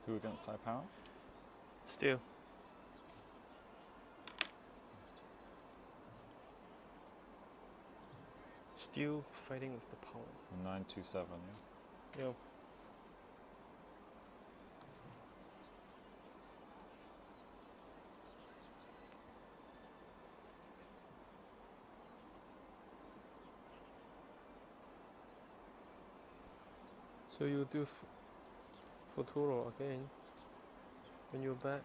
Who against Taiwan? Still. Still fighting with the power. 927, yeah? Yeah. So you do FUTURO again when you're back.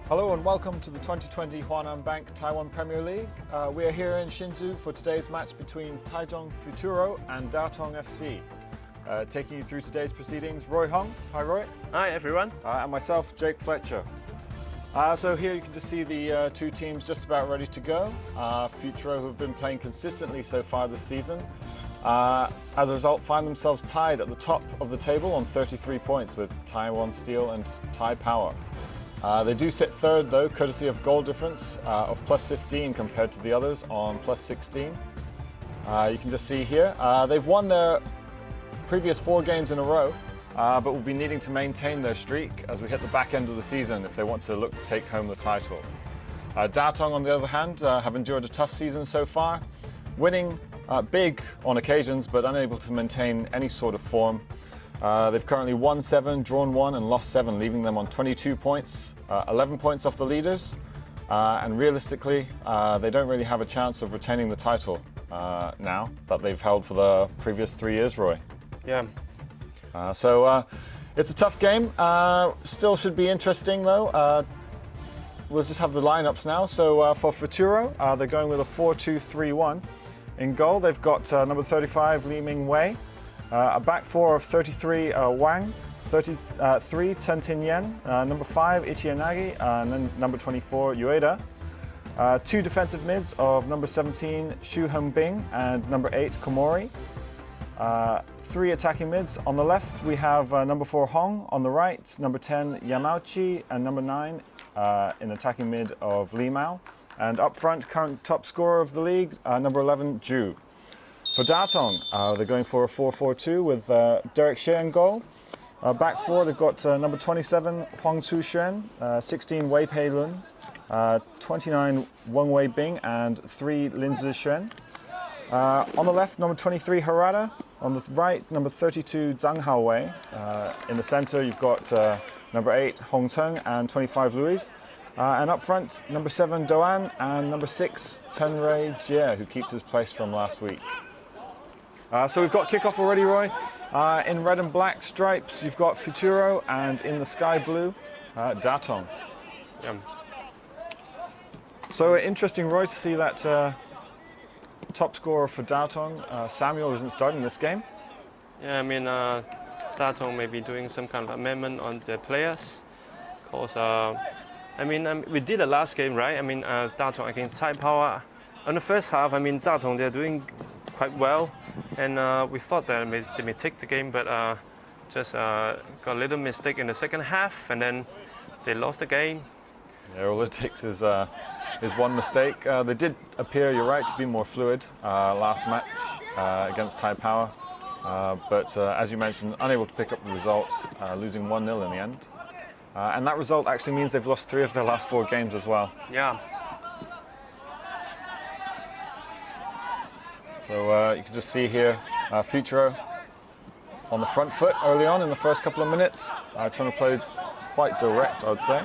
Hello and welcome to the 2020 Huanan Bank Taiwan Premier League. We are here in Hsinchu for today's match between Taichung FUTURO and Tatung FC. Taking you through today's proceedings, Roy Hong. Hi Roy. Hi everyone. And myself, Jake Fletcher. So here you can just see the two teams just about ready to go. FUTURO, who have been playing consistently so far this season, as a result find themselves tied at the top of the table on 33 points with Taiwan Steel and Tai Power. They do sit third though, courtesy of goal difference of plus 15 compared to the others on plus 16. You can just see here, they've won their previous 4 games in a row, but will be needing to maintain their streak as we hit the back end of the season if they want to look to take home the title. Tatung, on the other hand, have endured a tough season so far, winning big on occasions but unable to maintain any sort of form. They've currently won 7, drawn 1 and lost 7, leaving them on 22 points, 11 points off the leaders, and realistically they don't really have a chance of retaining the title now that they've held for the previous 3 years, Roy. Yeah. So it's a tough game, still should be interesting though. We'll just have the lineups now. So for FUTURO, they're going with a 4-2-3-1. In goal they've got number 35 Li Mingwei, a back 4 of 33 Wang, 33 Chen Tinyan, number 5 Ichiyanagi, and then number 24 Ueda. 2 defensive mids of number 17 Xu Hengbing and number 8 Komori. 3 attacking mids. On the left we have number 4 Hong, on the right number 10 Yamauchi, and number 9 in attacking mid of Li Mao. And up front, current top scorer of the league, number 11 Zhu. For Tatung, they're going for a 4-4-2 with Derek Xie in goal. Back 4, they've got number 27 Huang Tzuxuan, 16 Wei Pei Lun, 29 Weng Wei Bing, and 3 Lin Zixuan. On the left, number 23 Harada. On the right, number 32 Zhang Haowei. In the center, you've got number 8 Hong Cheng and 25 Louis. And up front, number 7 Doan and number 6 Tenrei Jie, who keeps his place from last week. So we've got kickoff already, Roy. In red and black stripes, you've got FUTURO, and in the sky blue, Tatung. Yeah. So interesting, Roy, to see that top scorer for Tatung, Samuel, isn't starting this game. Yeah, I mean, Tatung may be doing some kind of amendment on the players. Cause, I mean, we did the last game, right? I mean, Tatung against Tai Power. On the first half, I mean, Tatung, they're doing quite well. And we thought that they may take the game, but just got a little mistake in the second half, and then they lost the game. Yeah, all it takes is one mistake. They did appear, you're right, to be more fluid last match against Tai Power. But as you mentioned, unable to pick up the results, losing 1-0 in the end. And that result actually means they've lost 3 of their last 4 games as well. Yeah. So you can just see here, FUTURO on the front foot early on in the first couple of minutes, trying to play quite direct, I'd say.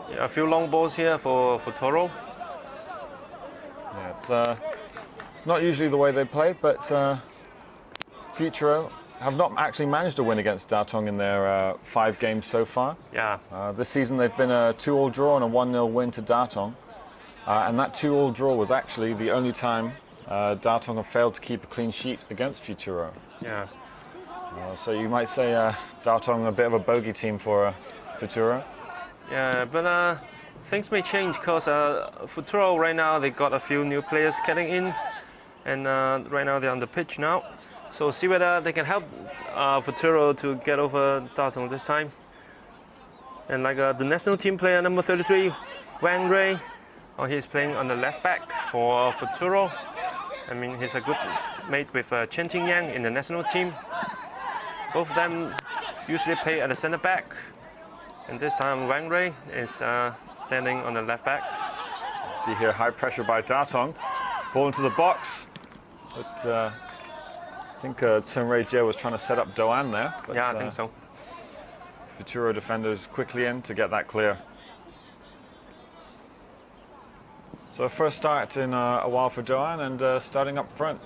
Yeah, a few long balls here for FUTURO. Yeah, it's not usually the way they play, but FUTURO have not actually managed to win against Tatung in their 5 games so far. Yeah. This season they've been a 2-2 draw and a 1-0 win to Tatung. And that 2-2 draw was actually the only time Tatung have failed to keep a clean sheet against FUTURO. Yeah. So you might say Tatung a bit of a bogey team for FUTURO. Yeah, but things may change because FUTURO right now they got a few new players getting in, and right now they're on the pitch now. So see whether they can help FUTURO to get over Tatung this time. And like the national team player number 33, Wang Rei. He's playing on the left back for FUTURO. I mean, he's a good mate with Chen Tingyang in the national team. Both of them usually play at the center back. And this time Wang Rei is standing on the left back. See here, high pressure by Tatung. Ball into the box. But I think Tenrei Jie was trying to set up Doan there. But, yeah, I think so. FUTURO defenders quickly in to get that clear. So first start in a while for Doan, and starting up front.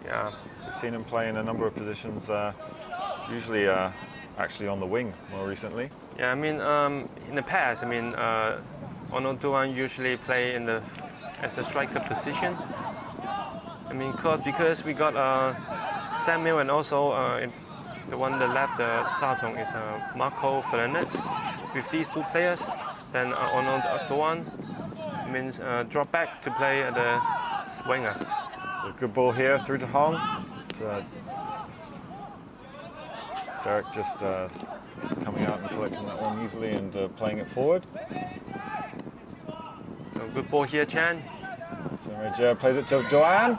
Yeah. We've seen him play in a number of positions, usually actually on the wing more recently. Yeah, I mean, in the past, I mean, Ono Duan usually play as a striker position. I mean, because we got Samuel and also the one that left Tatung is Marco Fernandez. With these two players, then Ono Duan means drop back to play at the winger. So good ball here through to Hong. Derek just coming out and collecting that one easily and playing it forward. So good ball here, Chan. So plays it to Duan.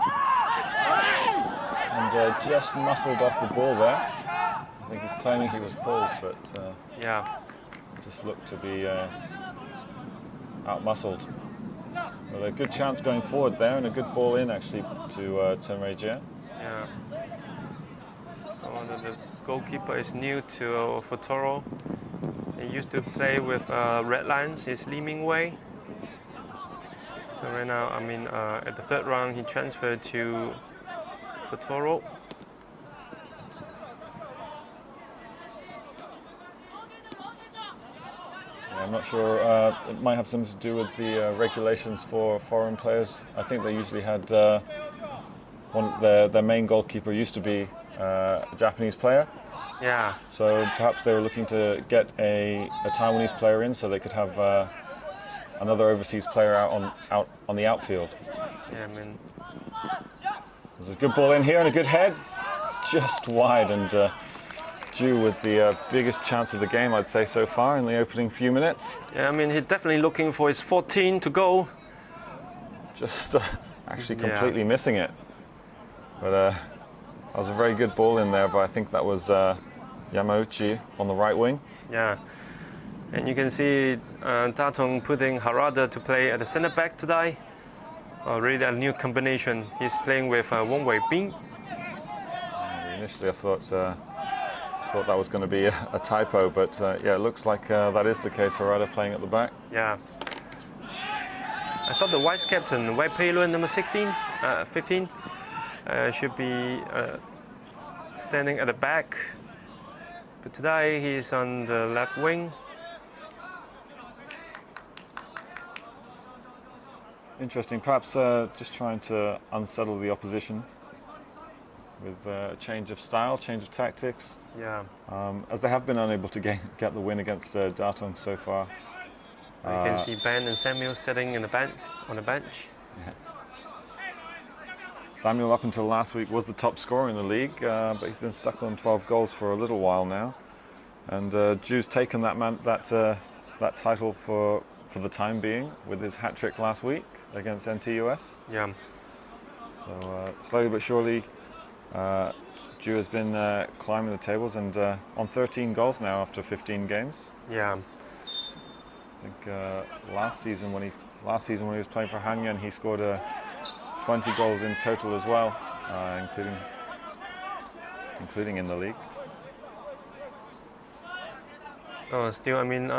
And just muscled off the ball there. I think he's claiming he was pulled, but Yeah. just looked to be out-muscled. But a good chance going forward there, and a good ball in actually to Tenreijia. Yeah. So the goalkeeper is new to FUTURO. He used to play with Red Lions, is Li Mingwei. So right now, I mean, at the third round, he transferred to FUTURO. I'm not sure, it might have something to do with the regulations for foreign players. I think they usually had their main goalkeeper used to be a Japanese player. Yeah. So perhaps they were looking to get a Taiwanese player in so they could have another overseas player out on the outfield. Yeah, I mean, There's a good ball in here and a good head, just wide, and Ju with the biggest chance of the game, I'd say, so far in the opening few minutes. yeah, I mean, he's definitely looking for his 14 to go. Just actually completely missing it. But that was a very good ball in there, but I think that was Yamauchi on the right wing. Yeah. And you can see Tatung putting Harada to play at the center back today. Really a new combination. He's playing with Wong Wei Bin. Initially, I thought that was going to be a typo, but yeah, it looks like that is the case. Harada playing at the back. Yeah. I thought the vice captain, Wei Pei Lun, number 15, should be standing at the back. But today he's on the left wing. Interesting, perhaps just trying to unsettle the opposition with a change of style, change of tactics. Yeah. As they have been unable to get the win against Tatung so far. You can see Ben and Samuel sitting on the bench. Yeah. Samuel, up until last week, was the top scorer in the league, but he's been stuck on 12 goals for a little while now. And Ju's taken that title for the time being with his hat-trick last week against NTUS. Yeah. So slowly but surely, Ju has been climbing the tables and on 13 goals now after 15 games. Yeah. I think last season when he was playing for Hanyang, he scored 20 goals in total as well, including in the league. Oh, still, I mean,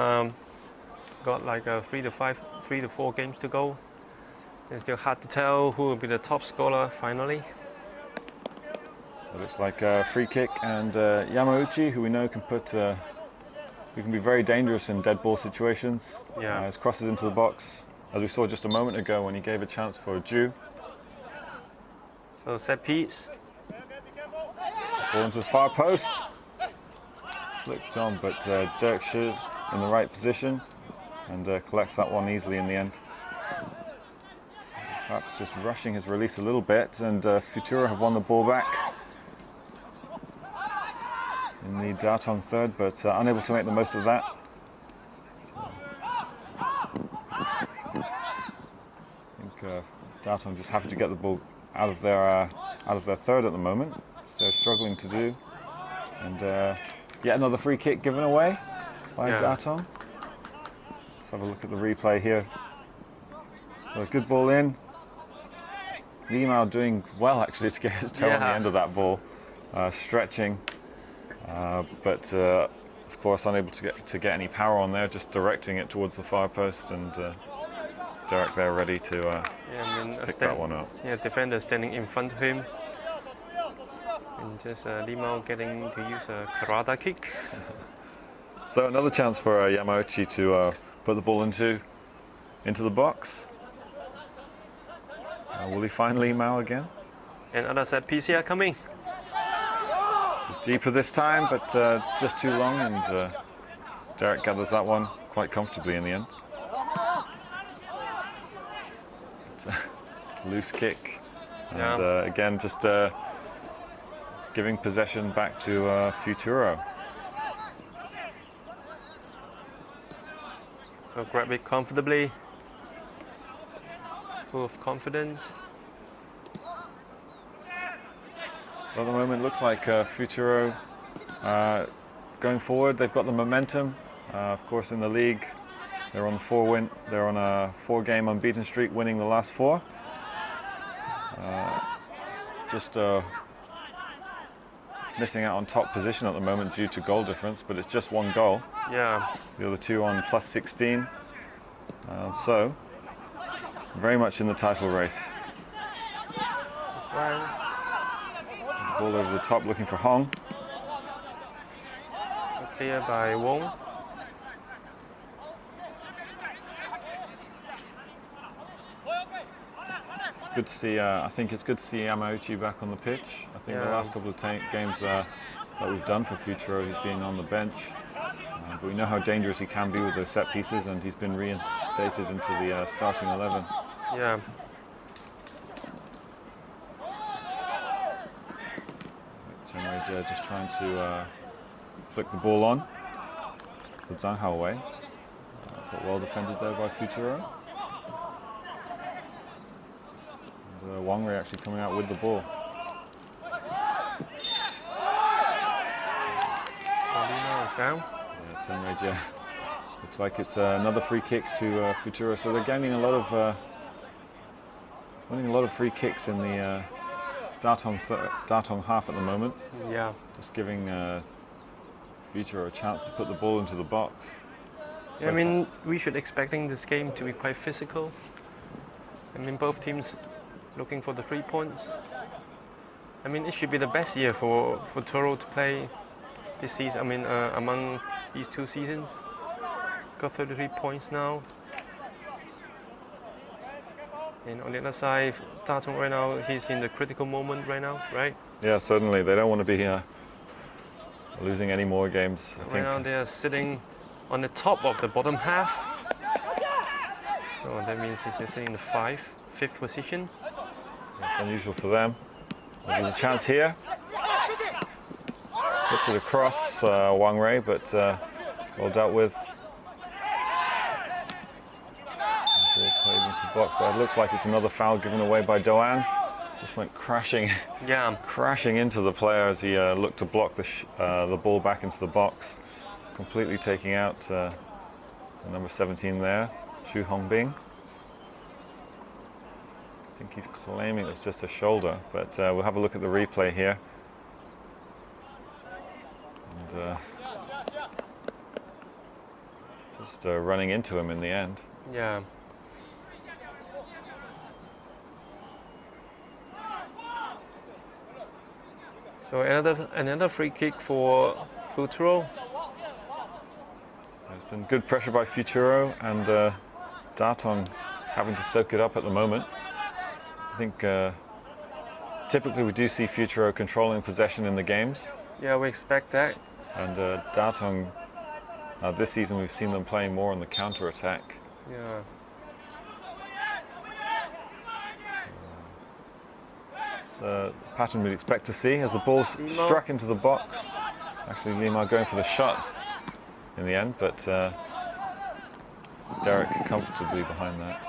got like 3 to 4 games to go. It's still hard to tell who will be the top scorer finally. It looks like a free kick, and Yamauchi, who we know can who can be very dangerous in dead ball situations. Yeah. His crosses into the box, as we saw just a moment ago when he gave a chance for Ju. So set piece. Ball into the far post. Flicked on, but Dirk should in the right position and collects that one easily in the end. Perhaps just rushing his release a little bit, and FUTURO have won the ball back in the Tatung third, but unable to make the most of that. So, I think Tatung just happy to get the ball out of their third at the moment, which they're struggling to do. And yet another free kick given away by Tatung. Let's have a look at the replay here. So a good ball in. Limao doing well actually to get his toe on the end of that ball, stretching, but of course unable to get any power on there, just directing it towards the far post, and Derek there ready to pick that one up. Yeah, defender standing in front of him, and just Limao getting to use a karate kick. So another chance for Yamauchi to put the ball into the box. Will he find Li Mao again? And other set piece here coming. So deeper this time, but just too long, and Derek gathers that one quite comfortably in the end. It's a loose kick, and again just giving possession back to Futuro. So grab it comfortably, full of confidence. Well, at the moment, looks like Futuro going forward. They've got the momentum. Of course, in the league, they're on a 4-game unbeaten streak, winning the last 4. Just missing out on top position at the moment due to goal difference, but it's just 1 goal. Yeah. The other 2 on plus 16. So, very much in the title race. That's right. Ball over the top, looking for Hong. So clear by Wong. It's good to see. I think it's good to see Yamauchi back on the pitch. I think the last couple of games that we've done for Futuro, he's been on the bench. But we know how dangerous he can be with those set pieces, and he's been reinstated into the starting 11. Yeah. Chenrei just trying to flick the ball on for Zhang Haowei. But well defended there by Futuro. And Wang Wei actually coming out with the ball. Paulino is down. Yeah, Chenrei looks like it's another free kick to Futuro. So they're gaining a lot of, winning a lot of free kicks in the Tatung half at the moment. Yeah. Just giving Futuro a chance to put the ball into the box. I mean, we should expecting this game to be quite physical. I mean, both teams looking for the 3 points. I mean, it should be the best year for Futuro to play this season. I mean, among these 2 seasons, got 33 points now. And on the other side, Tatung right now, he's in the critical moment right now, right? Yeah, certainly. They don't want to be losing any more games. I think now they are sitting on the top of the bottom half. So that means he's sitting in the 5th position. it's unusual for them. There's a chance here. Puts it across Wang Wei, but well dealt with. Ball played into the box, but it looks like it's another foul given away by Doan. Just went crashing into the player as he looked to block the ball back into the box, completely taking out the number 17 there, Xu Hongbing. I think he's claiming it was just a shoulder, but we'll have a look at the replay here. And just running into him in the end. Yeah. So another free kick for Futuro. There's been good pressure by Futuro, and Tatung having to soak it up at the moment. I think typically we do see Futuro controlling possession in the games. Yeah, we expect that. And Tatung, this season we've seen them playing more on the counter-attack. Yeah. It's a pattern we'd expect to see as the ball's struck into the box. Actually, Li Mao going for the shot in the end, but Derek comfortably behind that.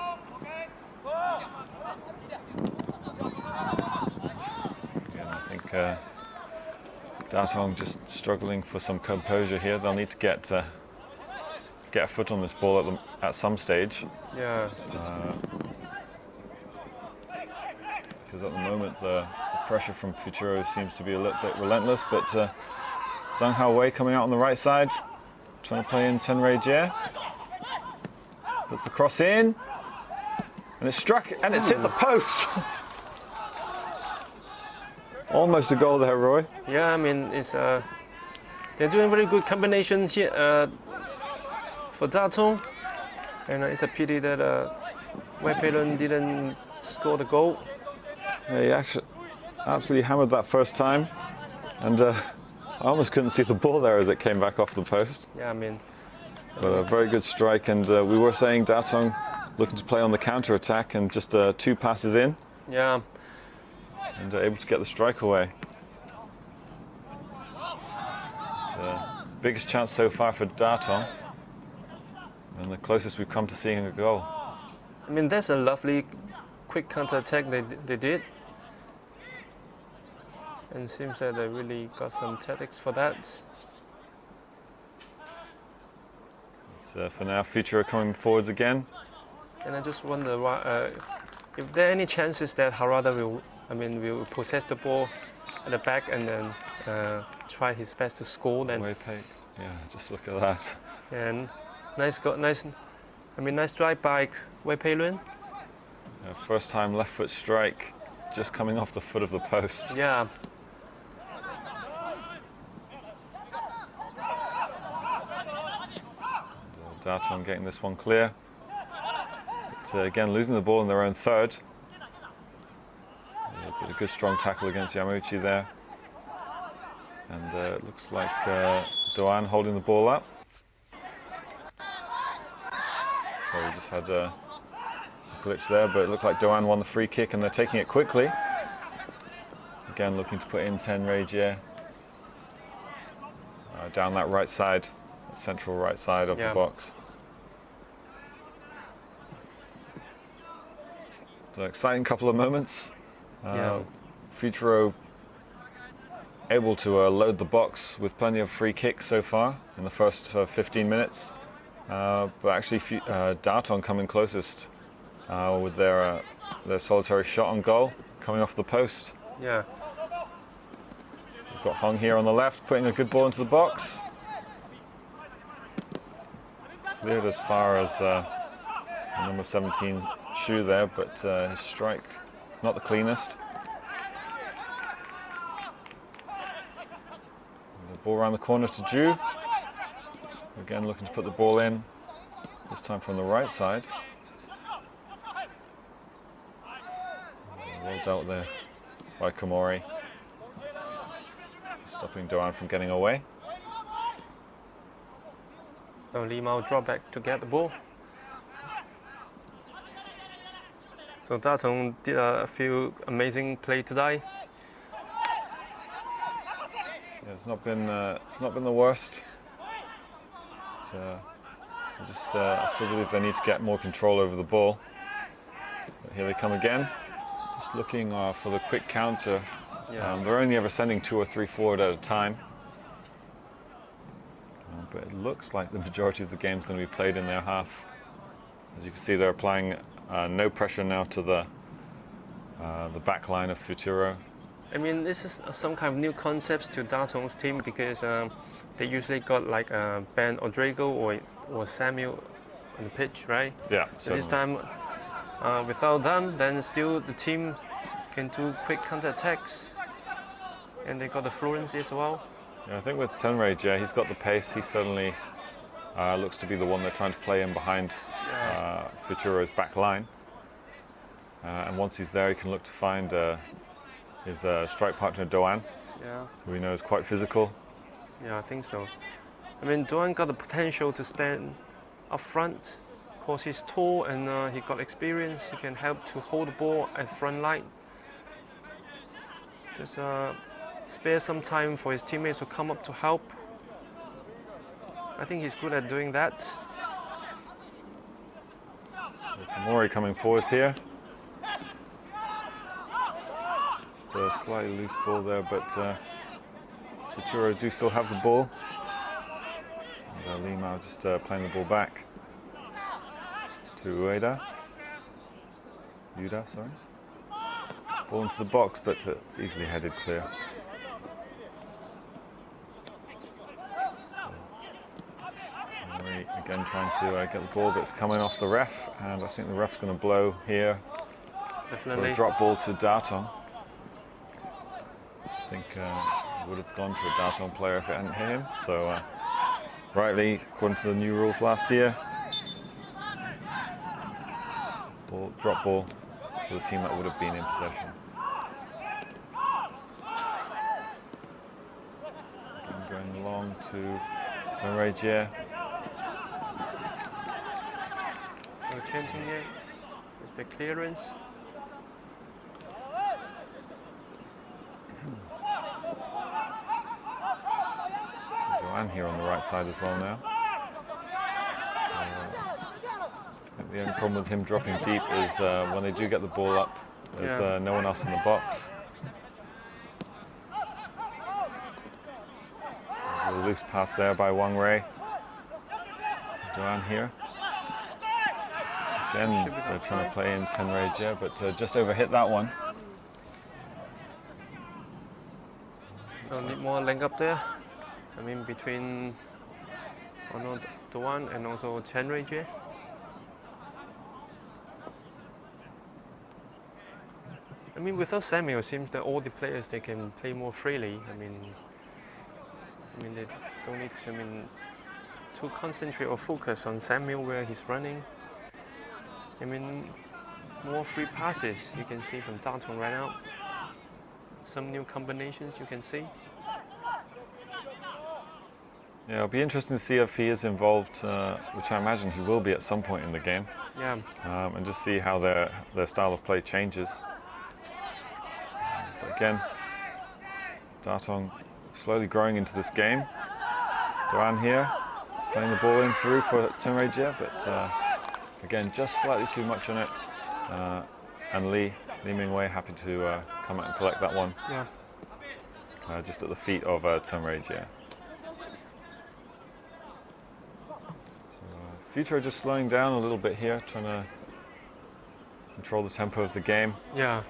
Again, I think Tatung just struggling for some composure here. They'll need to get a foot on this ball at some stage. Yeah. Because at the moment the pressure from Futuro seems to be a little bit relentless, but Zhang Haowei coming out on the right side, trying to play in Chenrei Jie. Puts the cross in, and it's struck, and it's hit the post. Almost a goal there, Roy. Yeah, I mean, it's They're doing very good combinations here for Tatung, and it's a pity that Wei Pei-lun didn't score the goal. Yeah, he actually absolutely hammered that first time, and I almost couldn't see the ball there as it came back off the post. Yeah, I mean, But a very good strike, and we were saying Tatung looking to play on the counter attack, and just 2 passes in, yeah, and able to get the strike away. Biggest chance so far for Tatung, and the closest we've come to seeing a goal. I mean that's a lovely quick counter attack they did, and it seems that they really got some tactics for that. For now, FUTURO coming forwards again. And I just wonder why, if there are any chances that Harada will possess the ball at the back and then try his best to score. Then Yeah, just look at that. and nice drive by Wei Pei-lun. First time left foot strike, just coming off the foot of the post. Yeah. Tatung getting this one clear. But, again, losing the ball in their own third. But a good strong tackle against Yamauchi there. And it looks like Doan holding the ball up. So we just had a glitch there, but it looked like Doan won the free kick and they're taking it quickly. Again, looking to put in Tenrei Jie. Down that right side, central right side of the box. So exciting couple of moments. FUTURO able to load the box with plenty of free kicks so far in the first 15 minutes. But actually Tatung coming closest with their solitary shot on goal coming off the post. Yeah. We've got Hong here on the left putting a good ball into the box. Cleared as far as the number 17 Shu there, but his strike not the cleanest. The ball around the corner to Ju. Again looking to put the ball in, this time from the right side. Well dealt there by Komori, stopping Doan from getting away. So Li Mao drop back to get the ball. So Tatung did a few amazing play today. Yeah, it's not been the worst. But, I still believe they need to get more control over the ball. But here they come again, just looking for the quick counter. They're only ever sending 2 or 3 forward at a time. But it looks like the majority of the game is going to be played in their half. As you can see, they're applying no pressure now to the back line of FUTURO. I mean, this is some kind of new concepts to Tatung's team because they usually got like Ben Odrego or Samuel on the pitch, right? Yeah. So this time, without them, then still the team can do quick counter attacks, and they got the fluency as well. Yeah, I think with Tenrei Jie, he's got the pace. He certainly looks to be the one they're trying to play in behind FUTURO's back line. And once he's there, he can look to find his strike partner Doan, who we know is quite physical. Yeah, I think so. I mean, Doan got the potential to stand up front, because he's tall and he got experience. He can help to hold the ball at front line. Just spare some time for his teammates to come up to help. I think he's good at doing that. Komori coming forwards here. Just a slightly loose ball there, but FUTURO do still have the ball. And Li Mao just playing the ball back to Yuda, sorry. Ball into the box, but it's easily headed clear. Again trying to get the ball, but it's coming off the ref, and I think the ref's going to blow here. Definitely. For a drop ball to Tatung. I think would have gone to a Tatung player if it hadn't hit him. So rightly, according to the new rules last year, drop ball for the team that would have been in possession. Again, going long to Tatung. No chanting yet with the clearance. Joanne here on the right side as well now. The only problem with him dropping deep is when they do get the ball up, there's no one else in the box. There's a loose pass there by Wang Wei. Joanne here. Again, they're trying to play in Tenrei Jie, but just overhit that one. So need more link up there. I mean, between Taiwan and also Tenrei Jie. I mean, without Samuel, it seems that all the players they can play more freely. I mean they don't need to, to concentrate or focus on Samuel where he's running. I mean, more free passes you can see from Tatung right now. Some new combinations you can see. Yeah, it'll be interesting to see if he is involved, which I imagine he will be at some point in the game. Yeah. And just see how their style of play changes. But again, Tatung slowly growing into this game. Duan here, playing the ball in through for Tenrei Jie, but again, just slightly too much on it. And Li Mingwei happy to come out and collect that one. Yeah. Just at the feet of Tenrei Jie. So FUTURO just slowing down a little bit here, trying to control the tempo of the game. Yeah.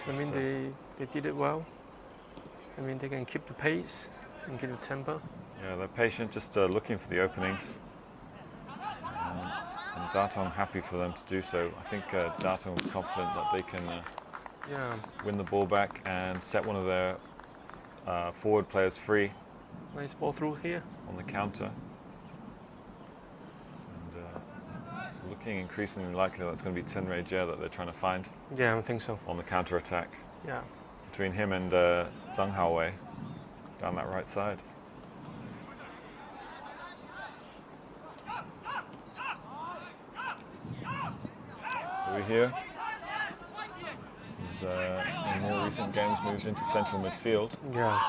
I mean, they did it well. I mean, they can keep the pace and keep the tempo. Yeah, they're patient, just looking for the openings. And Tatung happy for them to do so. I think Tatung is confident that they can win the ball back and set one of their forward players free. Nice ball through here. On the counter. And it's looking increasingly likely that it's going to be Tenrei Jie that they're trying to find. Yeah, I think so. On the counter attack. Yeah. Between him and Zhang Haowei down that right side. Over here, he's in more recent games moved into central midfield. Yeah.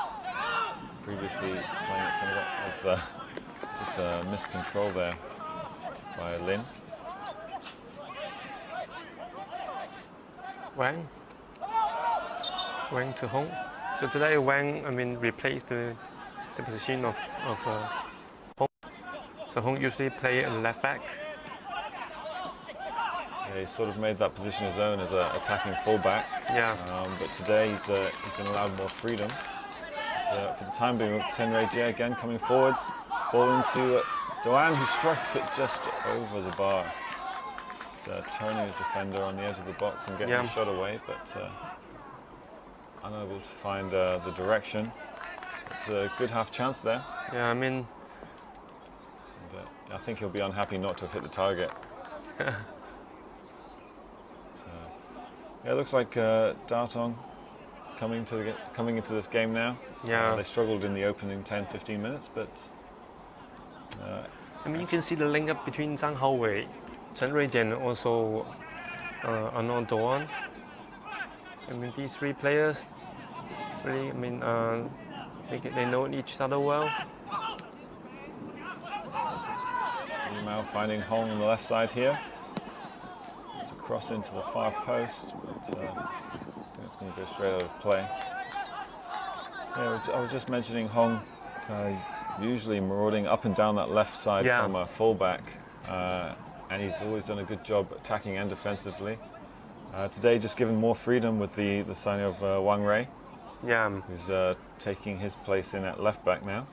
Previously playing at centre back was just a miscontrol there by Lin. Wang to Hong. So today Wang, replaced the position of Hong. So Hong usually play a left back. Yeah, he sort of made that position his own as an attacking fullback. Yeah. But today he's been allowed more freedom. But, for the time being, Tenrei Jie again coming forwards. Ball into Duan, who strikes it just over the bar. Just turning his defender on the edge of the box and getting the shot away, but unable to find the direction. It's a good half chance there. Yeah, And, I think he'll be unhappy not to have hit the target. So, yeah, it looks like Tatung coming into this game now. Yeah. They struggled in the opening 10-15 minutes, but you can see the link up between Zhang Haowei, Tenrei Jie, and also Anon Duan. These three players really, they know each other well. Now finding Hong on the left side here. It's a cross into the far post, but I think it's going to go straight out of play. Yeah, I was just mentioning Hong usually marauding up and down that left side from a fullback, and he's always done a good job attacking and defensively. Today, just given more freedom with the signing of Wang Wei, who's taking his place in at left back now.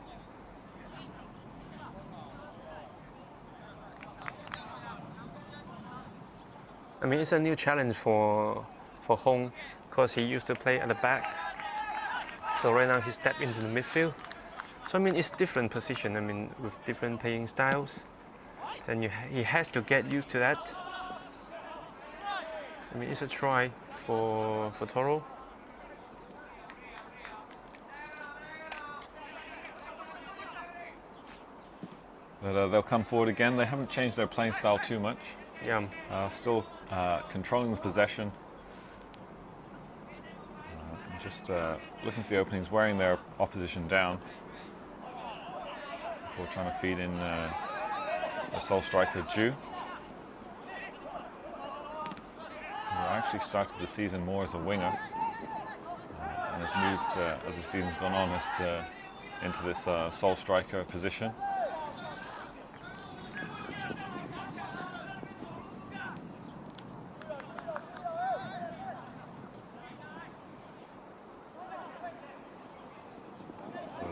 It's a new challenge for Hong, because he used to play at the back. So right now he stepped into the midfield. So I mean, it's different position. I mean, with different playing styles. Then he has to get used to that. I mean, it's a try for FUTURO. But they'll come forward again. They haven't changed their playing style too much. Yeah. Still controlling the possession. Just looking for the openings, wearing their opposition down before trying to feed in the sole striker, Ju. Who actually started the season more as a winger and has moved, as the season's gone on, into this sole striker position.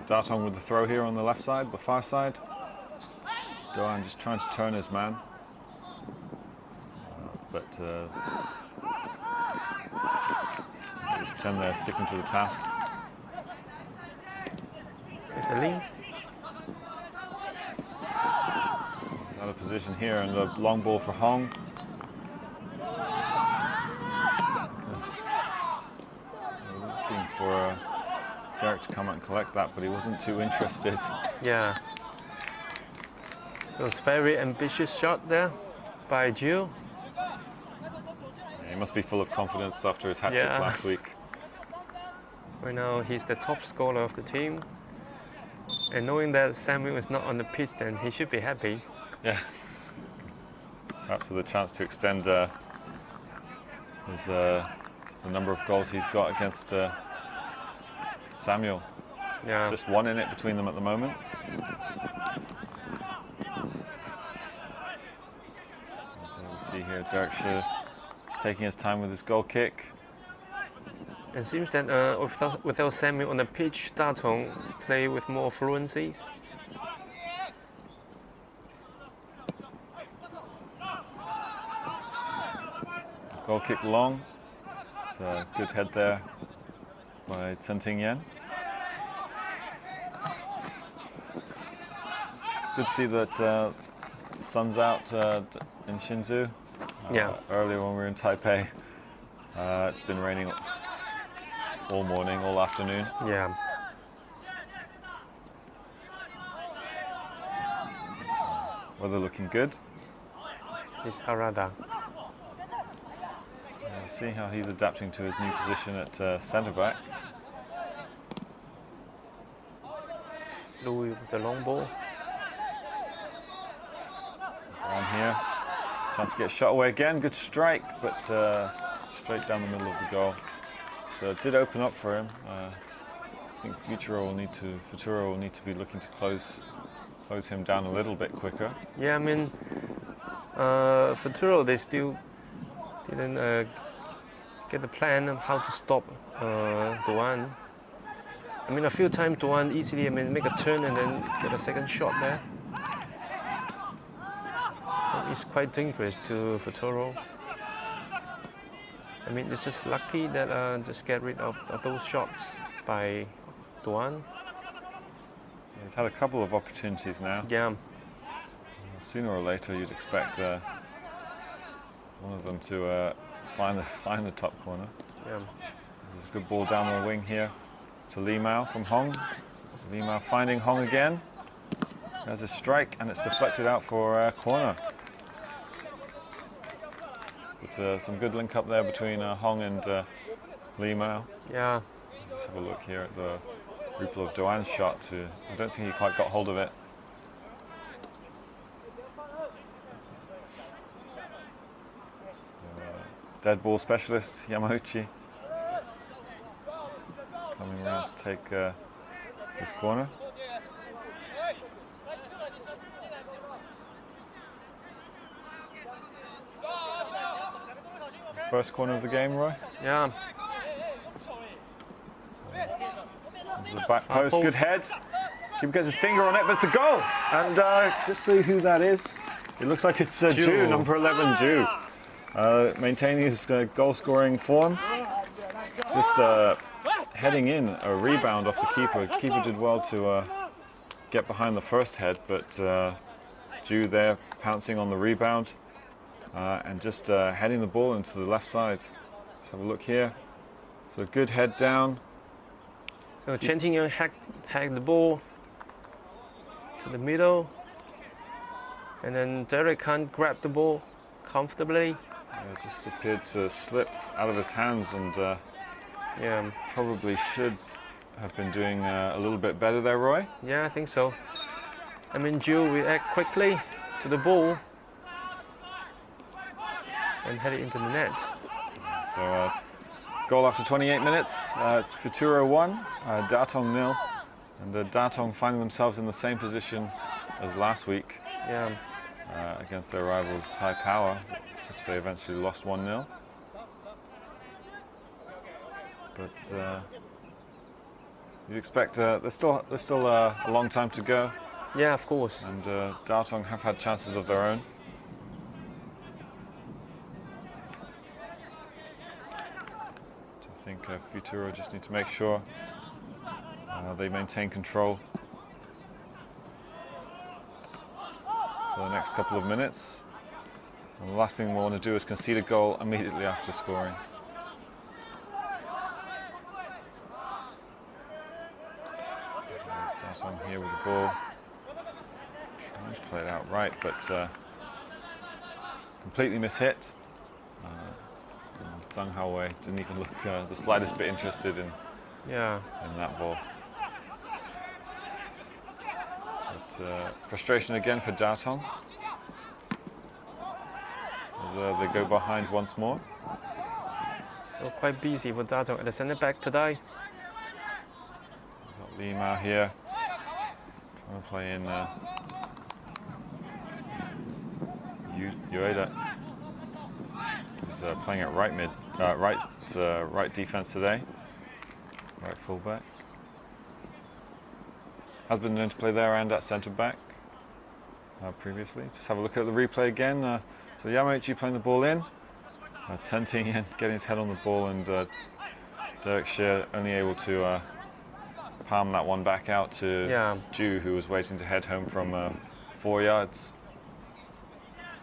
Tatung with the throw here on the left side, the far side. Doan just trying to turn his man. But Chen there sticking to the task. It's a lean. He's out of position here, and the long ball for Hong. Looking for Derek to come out and collect that, but he wasn't too interested. Yeah. So it's a very ambitious shot there by Jiu. Yeah, he must be full of confidence after his hat-trick last week. Right now he's the top scorer of the team. And knowing that Samuel is not on the pitch, then he should be happy. Yeah. Perhaps with a chance to extend his the number of goals he's got against Samuel. Yeah. Just one in it between them at the moment. As we see here, Derek is taking his time with his goal kick. It seems that without Samuel on the pitch, Tatung play with more fluencies. Goal kick long. It's a good head there by Chen Yan. It's good to see that the sun's out in Hsinchu. Earlier when we were in Taipei, it's been raining all morning, all afternoon. Yeah. Weather looking good. It's Harada. See how he's adapting to his new position at centre back. Louis with the long ball. Down here, chance to get shot away again. Good strike, but straight down the middle of the goal. So it did open up for him. I think FUTURO will need to be looking to close him down a little bit quicker. Yeah, I mean, FUTURO, they still didn't get the plan of how to stop Doan. I mean, a few times Doan easily, make a turn and then get a second shot there. So it's quite dangerous to FUTURO. I mean, it's just lucky that just get rid of those shots by Doan. Yeah, he's had a couple of opportunities now. Yeah. Sooner or later, you'd expect one of them to find the top corner. Yeah. There's a good ball down the wing here to Li Mao from Hong. Li Mao finding Hong again. There's a strike and it's deflected out for a corner. But some good link up there between Hong and Li Mao. Yeah. Let's have a look here at the ripple of Doan's shot. I don't think he quite got hold of it. Dead ball specialist Yamauchi coming around to take this corner. First corner of the game, Roy. Yeah. Into the back post, good head. Keeper gets his finger on it, but it's a goal. And just see who that is. It looks like it's Ju, number 11, Ju. Maintaining his goal-scoring form. Just heading in a rebound off the keeper. Keeper did well to get behind the first head, but Ju there pouncing on the rebound and just heading the ball into the left side. Let's have a look here. So good head down. So Chen Qingyang hacked the ball to the middle, and then Derek can't grab the ball comfortably. It just appeared to slip out of his hands, and Yeah, probably should have been doing a little bit better there, Roy. yeah, I think so. I mean, Ju react quickly to the ball and head it into the net. So goal after 28 minutes. It's FUTURO 1, Tatung 0, and Tatung finding themselves in the same position as last week Yeah, against their rivals Taiwan, which they eventually lost 1-0. But you'd expect there's still a long time to go, yeah, of course. and Tatung have had chances of their own. So I think FUTURO just need to make sure they maintain control for the next couple of minutes. And the last thing we want to do is concede a goal immediately after scoring. Tatung here with the ball. Trying to play it out right, but completely mishit. Zhang Haowei didn't even look the slightest bit interested in Yeah, that ball. But frustration again for Tatung as they go behind once more. so quite busy for Tatung at the centre back today. Got Lee Mao here trying to play in Ueda. He's playing at right mid, right defense today, right fullback. Has been known to play there and at centre back previously. Just have a look at the replay again. So Yamauchi playing the ball in, Chen Qingyang getting his head on the ball, and Derek Shear only able to palm that one back out to Yeah. Ju, who was waiting to head home from 4 yards.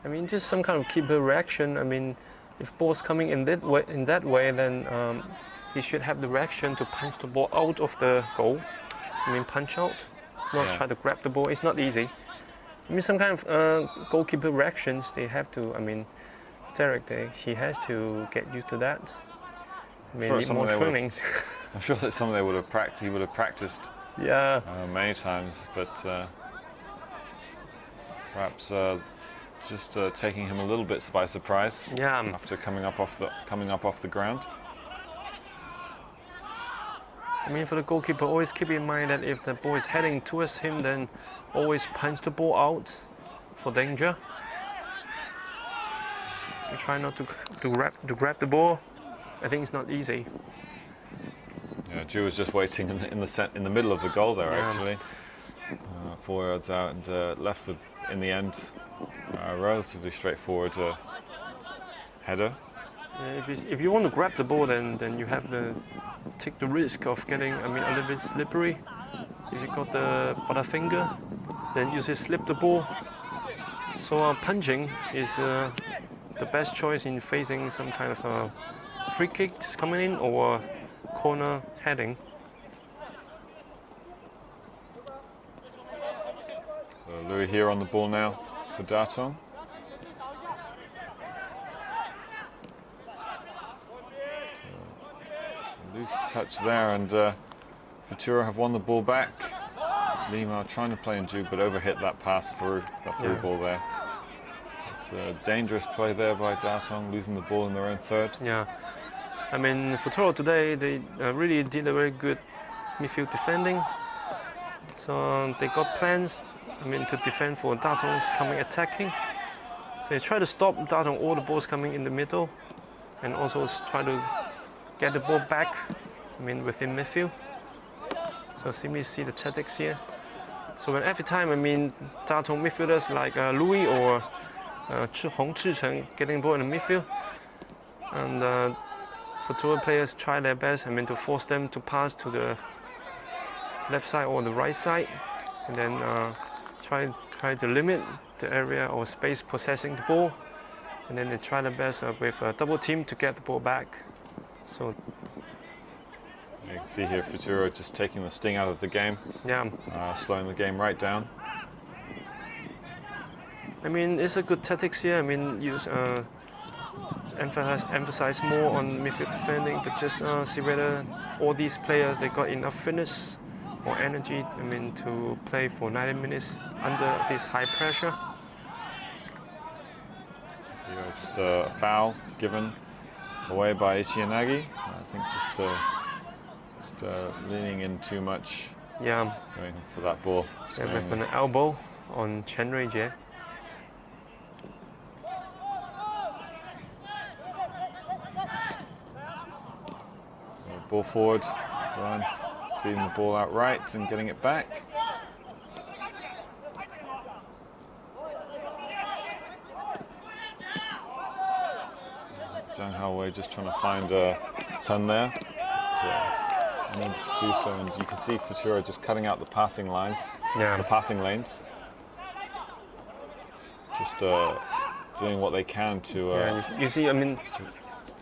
I mean, just some kind of keeper reaction. I mean, if ball's coming in that way, then he should have the reaction to punch the ball out of the goal. I mean, punch out, not Yeah. try to grab the ball. It's not easy. I mean, some kind of goalkeeper reactions. They have to. I mean, Derek, he has to get used to that. I mean, Sure, need some of more them would- trainings. I'm sure that some of they would have practiced. He would have practiced Yeah. many times, but perhaps just taking him a little bit by surprise Yeah. after coming up off the ground. I mean, for the goalkeeper, always keep in mind that if the ball is heading towards him, then always punch the ball out for danger. So try not to grab the ball. I think it's not easy. Yeah, Ju was just waiting in the middle of the goal there, Yeah. actually. 4 yards out, and left with, in the end, a relatively straightforward header. If you want to grab the ball, then you have to take the risk of getting, I mean, a little bit slippery. If you got the butterfinger, then you just slip the ball. So punching is the best choice in facing some kind of free kicks coming in or corner heading. So Louis here on the ball now for Tatung. Loose touch there, and FUTURO have won the ball back. Lima trying to play in Ju, but overhit that pass through, that through Yeah. ball there. It's a dangerous play there by Tatung, losing the ball in their own third. Yeah, I mean, FUTURO today, they really did a very good midfield defending. So they got plans, I mean, to defend for Tatung's coming attacking. So they try to stop Tatung all the balls coming in the middle, and also try to get the ball back, I mean, within midfield. So simply see the tactics here. So when every time, I mean, Tatung midfielders like Louis or Zhicheng getting ball in the midfield, and Futuro players try their best, I mean, to force them to pass to the left side or the right side, and then try to limit the area or space possessing the ball, and then they try their best with a double team to get the ball back. So you can see here Futuro just taking the sting out of the game, yeah, slowing the game right down. I mean, it's a good tactics here. I mean, use emphasize more on midfield defending, but just see whether all these players they got enough fitness or energy. I mean, to play for 90 minutes under this high pressure. Just a foul given away by Ichiyanagi. I think just leaning in too much. Yeah, Going for that ball. and with an elbow on Chen Ruijie. Ball forward, Duan feeding the ball out right and getting it back. Zhang Haowei just trying to find a ton there. Unable to do so, and you can see Futuro just cutting out the passing lines, the passing lanes. Just doing what they can to. Yeah, you see, I mean,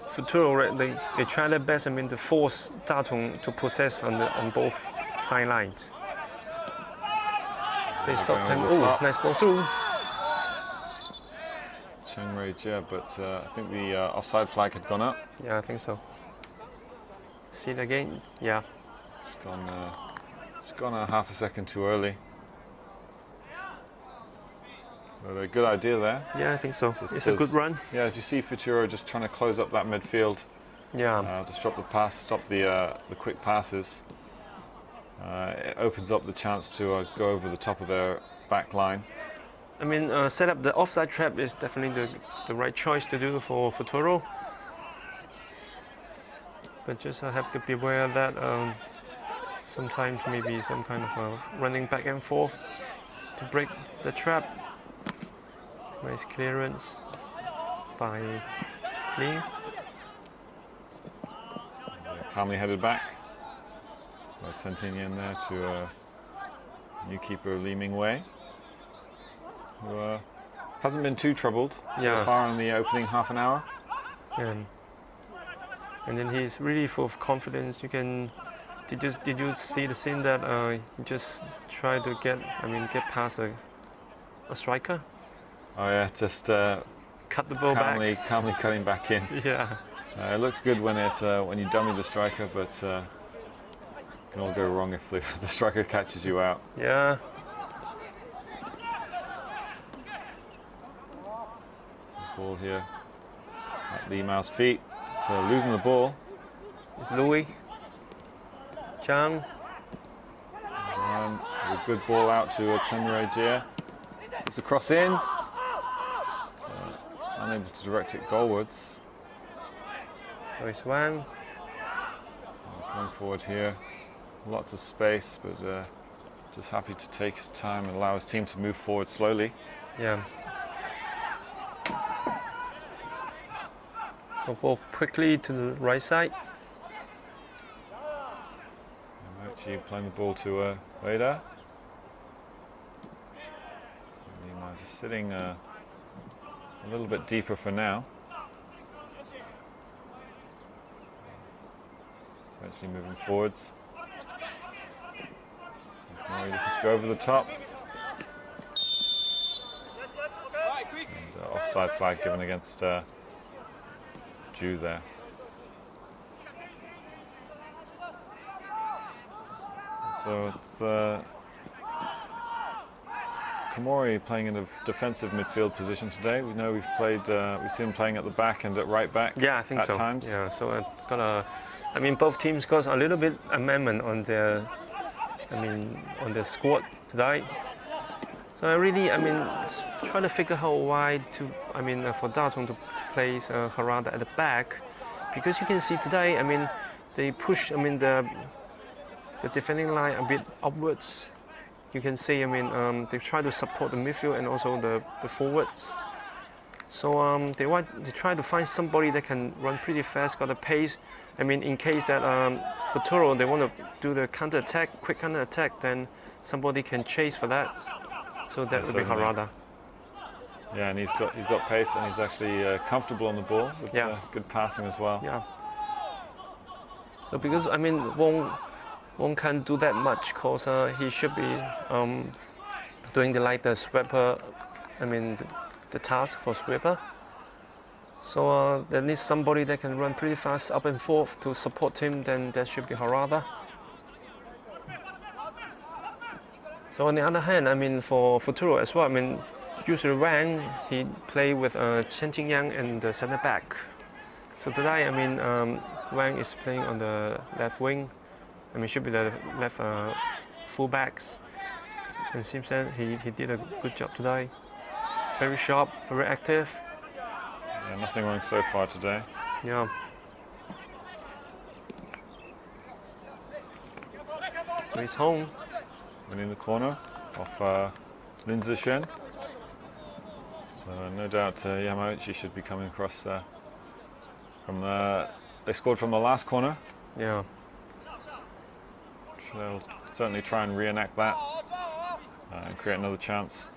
Futuro, they try their best, I mean, to force Tatung to possess on both sidelines. They stop time. Oh, nice ball through. Chen Ruijie, but I think the offside flag had gone up. Yeah, I think so. See it again? Yeah. It's gone a half a second too early. But a good idea there. Yeah, I think so. It's a good run. Yeah, as you see, Futuro just trying to close up that midfield. Yeah. To stop the pass, stop the quick passes. It opens up the chance to go over the top of their back line. I mean, set up the offside trap is definitely the right choice to do for Futuro. But just have to be aware that sometimes maybe some kind of running back and forth to break the trap. Nice clearance by Lee. Calmly headed back. Tentinian there to new keeper Lee Mingwei, who hasn't been too troubled so far in the opening half an hour. And then he's really full of confidence. Did you see the scene that he just tried to get past a striker? Oh yeah, just cut the ball calmly cutting back in. Yeah. It looks good when you dummy the striker, but it can all go wrong if the striker catches you out. Yeah. Ball here at Lee Mao's feet. So losing the ball. It's Louis. Zhang. And a good ball out to Chen Ruijie. It's a cross in. So unable to direct it goalwards. So it's Wang. Going forward here. Lots of space, but just happy to take his time and allow his team to move forward slowly. Yeah. So ball quickly to the right side. Actually playing the ball to Weida. Lima just sitting a little bit deeper for now. Eventually moving forwards. Looking to go over the top. And offside flag given against Ju there. So it's Komori playing in a defensive midfield position today. We know we've seen him playing at the back and at right back. Yeah, I think at so. times. Yeah, so both teams got a little bit amendment on their, on their squad today. So I really, try to figure out why for Tatung to place Harada at the back, because you can see today, they push, the defending line a bit upwards. You can see, they try to support the midfield and also the forwards. So they try to find somebody that can run pretty fast, got a pace. I mean, in case that FUTURO they want to do the counter attack, quick counter attack, then somebody can chase for that. So that would be certainly. Harada. Yeah, and he's got pace, and he's actually comfortable on the ball with good passing as well. Yeah. So because I mean, Wong can't do that much, cause he should be doing the sweeper. I mean, the task for sweeper. So there needs somebody that can run pretty fast up and forth to support him. Then that should be Harada. So on the other hand, I mean, for FUTURO as well, I mean, usually Wang he play with Chen Qingyang and the center back. So today, I mean, Wang is playing on the left wing. I mean, should be the left full backs. And it seems that he did a good job today. Very sharp, very active. Yeah, nothing wrong so far today. Yeah. So he's home. Winning the corner off Lin Zixuan. So no doubt Yamauchi should be coming across from they scored from the last corner. Yeah. They'll certainly try and reenact that and create another chance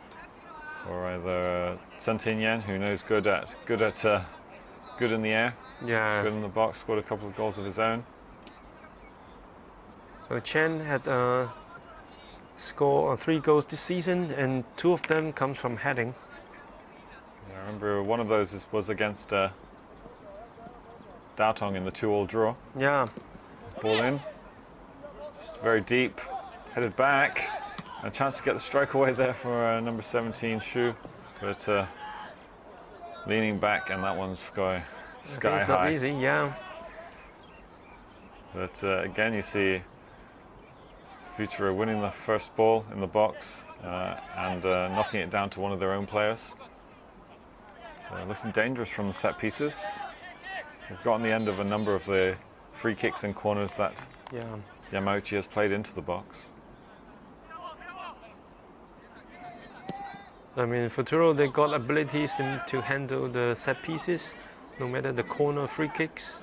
for either Chen Tinyan, who knows good in the air, Yeah. good in the box, scored a couple of goals of his own. So Chen had scored 3 goals this season, and 2 of them comes from heading. Yeah, I remember one of those was against Tatung in the 2-2 draw. Yeah. Ball in, just very deep, headed back. A chance to get the strike away there for number 17 Shu, but leaning back, and that one's going sky It's high. not easy. Yeah. But again, you see FUTURO winning the first ball in the box and knocking it down to one of their own players. So looking dangerous from the set pieces. They've gotten the end of a number of the free kicks and corners that Yeah. Yamauchi has played into the box. I mean, FUTURO they got abilities to handle the set pieces, no matter the corner free kicks.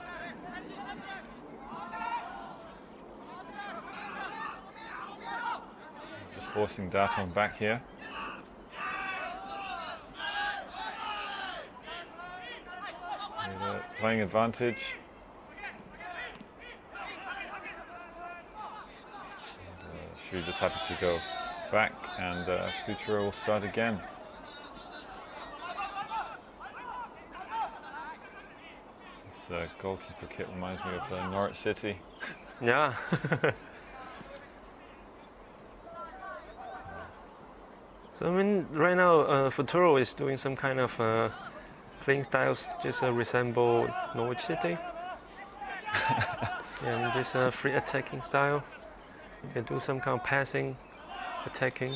Just forcing Tatung back here. Playing advantage. Shu just happy to go back, and FUTURO will start again. This goalkeeper kit reminds me of Norwich City. Yeah. So I mean, right now FUTURO is doing some kind of playing styles just resemble Norwich City. And this free attacking style. They do some kind of passing, attacking.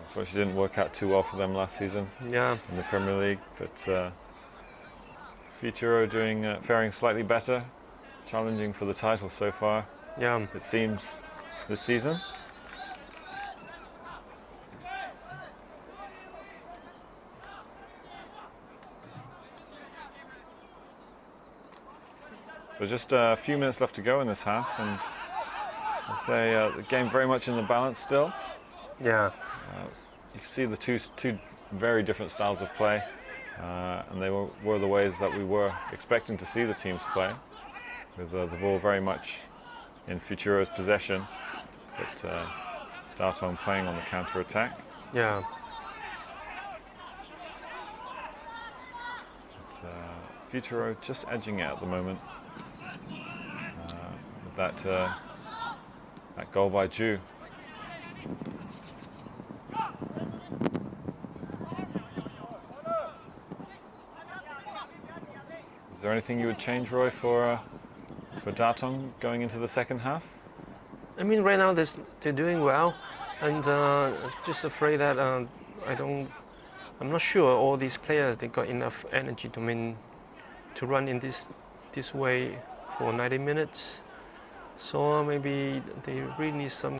Unfortunately, didn't work out too well for them last season Yeah. in the Premier League, but FUTURO faring slightly better, challenging for the title so far, Yeah. it seems, this season. So just a few minutes left to go in this half, and I'd say the game very much in the balance still. Yeah. You can see the two very different styles of play, and they were the ways that we were expecting to see the teams play, with the ball very much in FUTURO's possession, but Tatung playing on the counter-attack. Yeah. But, FUTURO just edging it at the moment. With that goal by Ju. Is there anything you would change, Roy, for Tatung going into the second half? I mean, right now they're doing well, and just afraid that I'm not sure all these players they got enough energy to run in this way for 90 minutes. So maybe they really need some.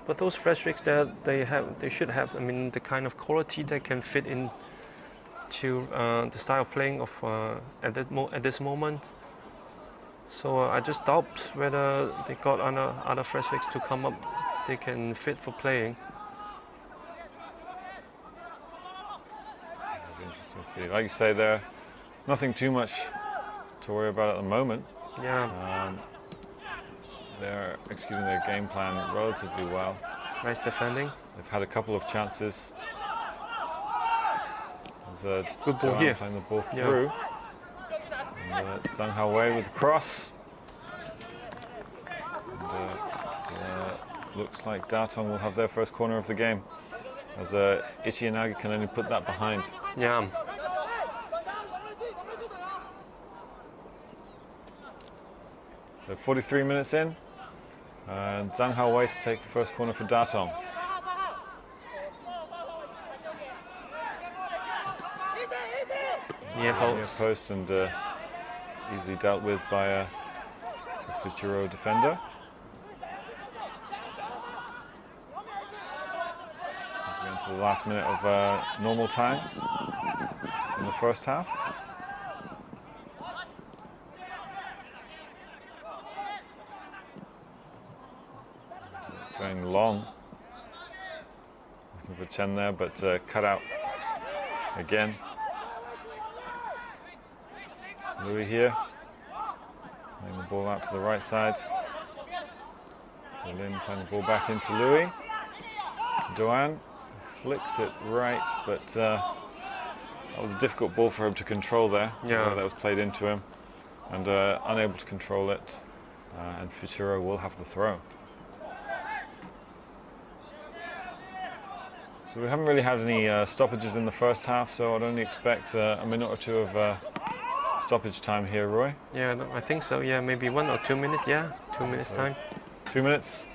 But those fresh tricks that they should have. I mean, the kind of quality that can fit in to the style of playing of at this moment. So I just doubt whether they got other fresh legs to come up. They can fit for playing. It'll be interesting to see. Like you say, there, nothing too much to worry about at the moment. Yeah, They're executing their game plan relatively well. nice defending. They've had a couple of chances. There's a Good ball Doan here. playing the ball Yeah. through. And Zhang Haowei with the cross. And looks like Tatung will have their first corner of the game, as Ichiinagi can only put that behind. Yeah, So 43 minutes in, and Zhang Haowei to take the first corner for Tatung. near Near post. post and easily dealt with by a FUTURO defender. As we enter the last minute of normal time in the first half. Going long. Looking for Chen there, but cut out again. Louis here, playing the ball out to the right side. So Lin playing the ball back into Louis. To Doan, flicks it right, but that was a difficult ball for him to control there. Yeah. The way that was played into him, and unable to control it. And FUTURO will have the throw. So we haven't really had any stoppages in the first half, so I'd only expect a minute or two of stoppage time here, Roy. Yeah, I think so. Yeah, maybe 1 or 2 minutes. Yeah, 2 minutes So- time. 2 minutes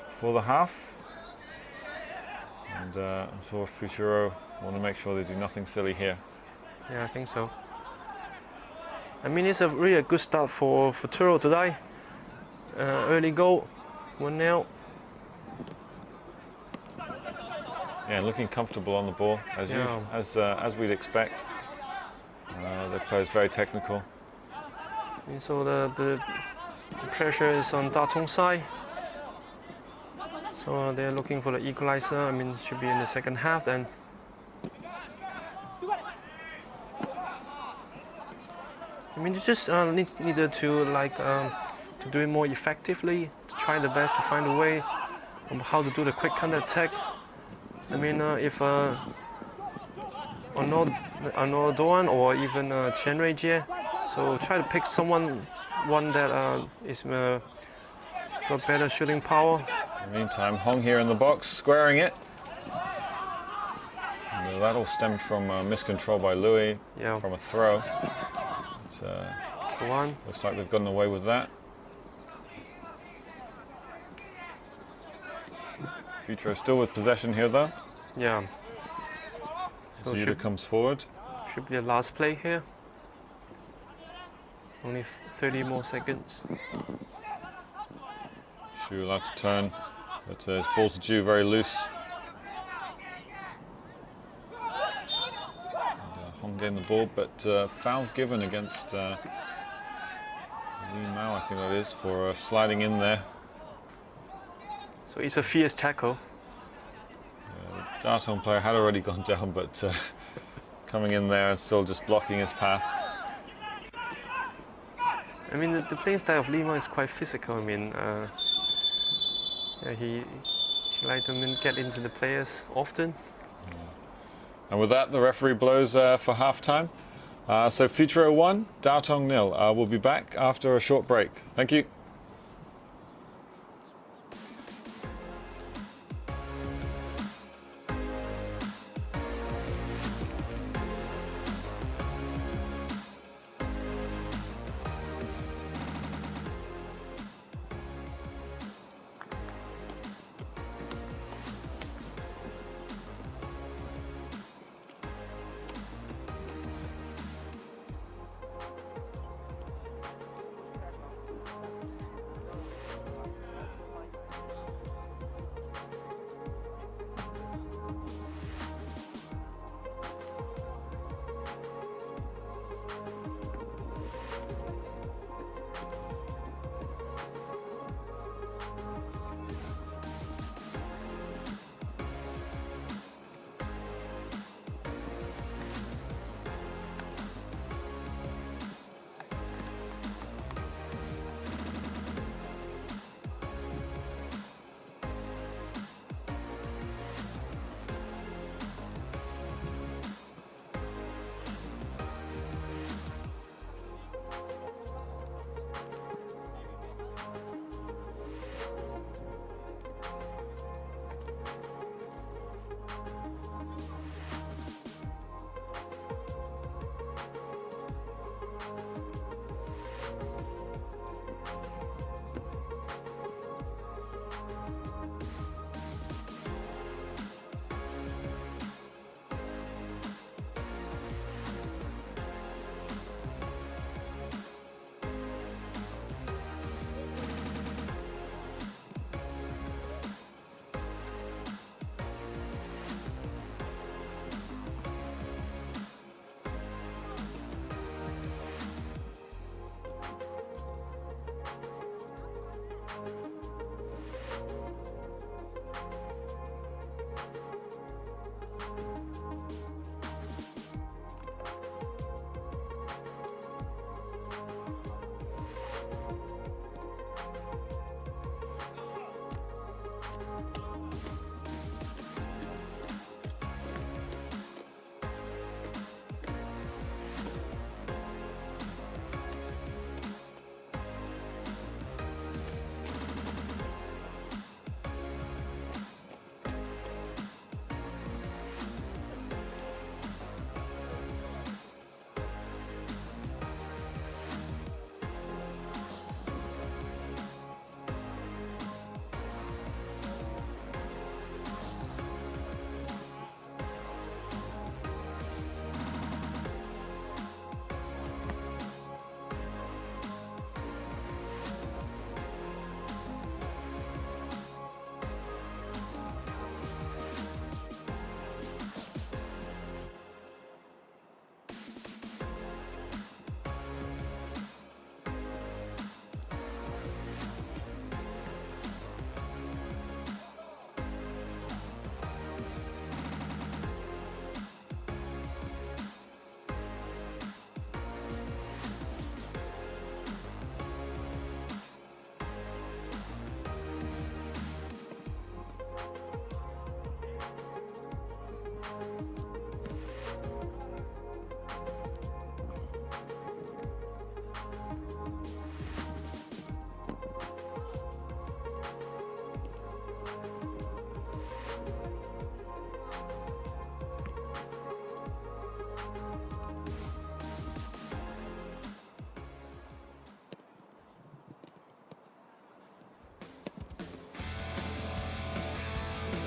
for the half. And I'm sure FUTURO want to make sure they do nothing silly here. Yeah, I think so. I mean, it's really a good start for FUTURO today. Early goal, 1-0. Yeah, looking comfortable on the ball as Yeah. usual, as we'd expect. Their player's very technical. And so the pressure is on Tatung's side. So they're looking for the equalizer. I mean, it should be in the second half then. I mean, you just needed to to do it more effectively, to try the best to find a way on how to do the quick counter attack. I mean, if Doan or even Chen Ruijie, so try to pick one that is got better shooting power. In the meantime, Hong here in the box, squaring it. And that all stemmed from miscontrol by Louis Yeah, from a throw. It's, Doan. looks like they've gotten away with that. FUTURO still with possession here though. Yeah. So So Yuta comes forward. should be the last play here. Only 30 more seconds. Shu allowed to turn, but his ball to Ju very loose. And, Hong getting the ball, but foul given against Li Mao, I think that is, for sliding in there. So it's a fierce tackle. The Tatung player had already gone down, but coming in there and still just blocking his path. I mean, the playing style of Lima is quite physical. I mean, yeah, he likes to get into the players often. And with that, the referee blows for half-time. So FUTURO 1, Tatung 0. We'll be back after a short break. Thank you.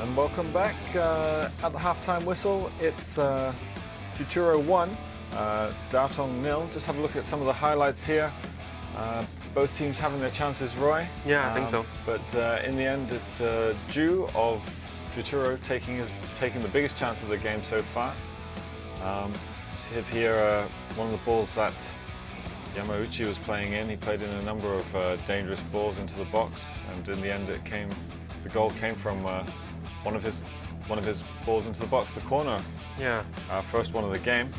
And welcome back. At the halftime whistle, it's Futuro 1, Tatung 0. Just have a look at some of the highlights here. Both teams having their chances, Roy. Yeah, I think so. But in the end, it's Ju of Futuro taking the biggest chance of the game so far. Just have here one of the balls that Yamauchi was playing in. He played in a number of dangerous balls into the box, and in the end, the goal came from one of his balls into the box, the corner. Yeah. First one of the game.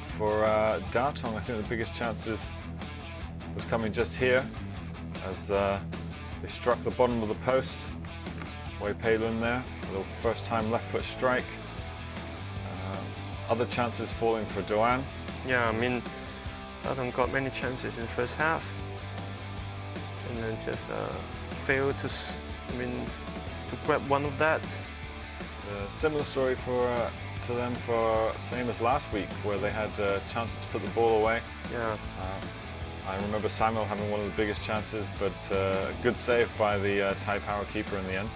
For Tatung, I think the biggest chances was coming just here as they struck the bottom of the post. Wei Pei-lun there, a little first time left foot strike. Other chances falling for Doan. Yeah, I mean, Tatung got many chances in the first half, and then just failed to grab one of that. Similar story to them for same as last week, where they had chances to put the ball away. Yeah. I remember Samuel having one of the biggest chances, but a good save by the Thai power keeper in the end.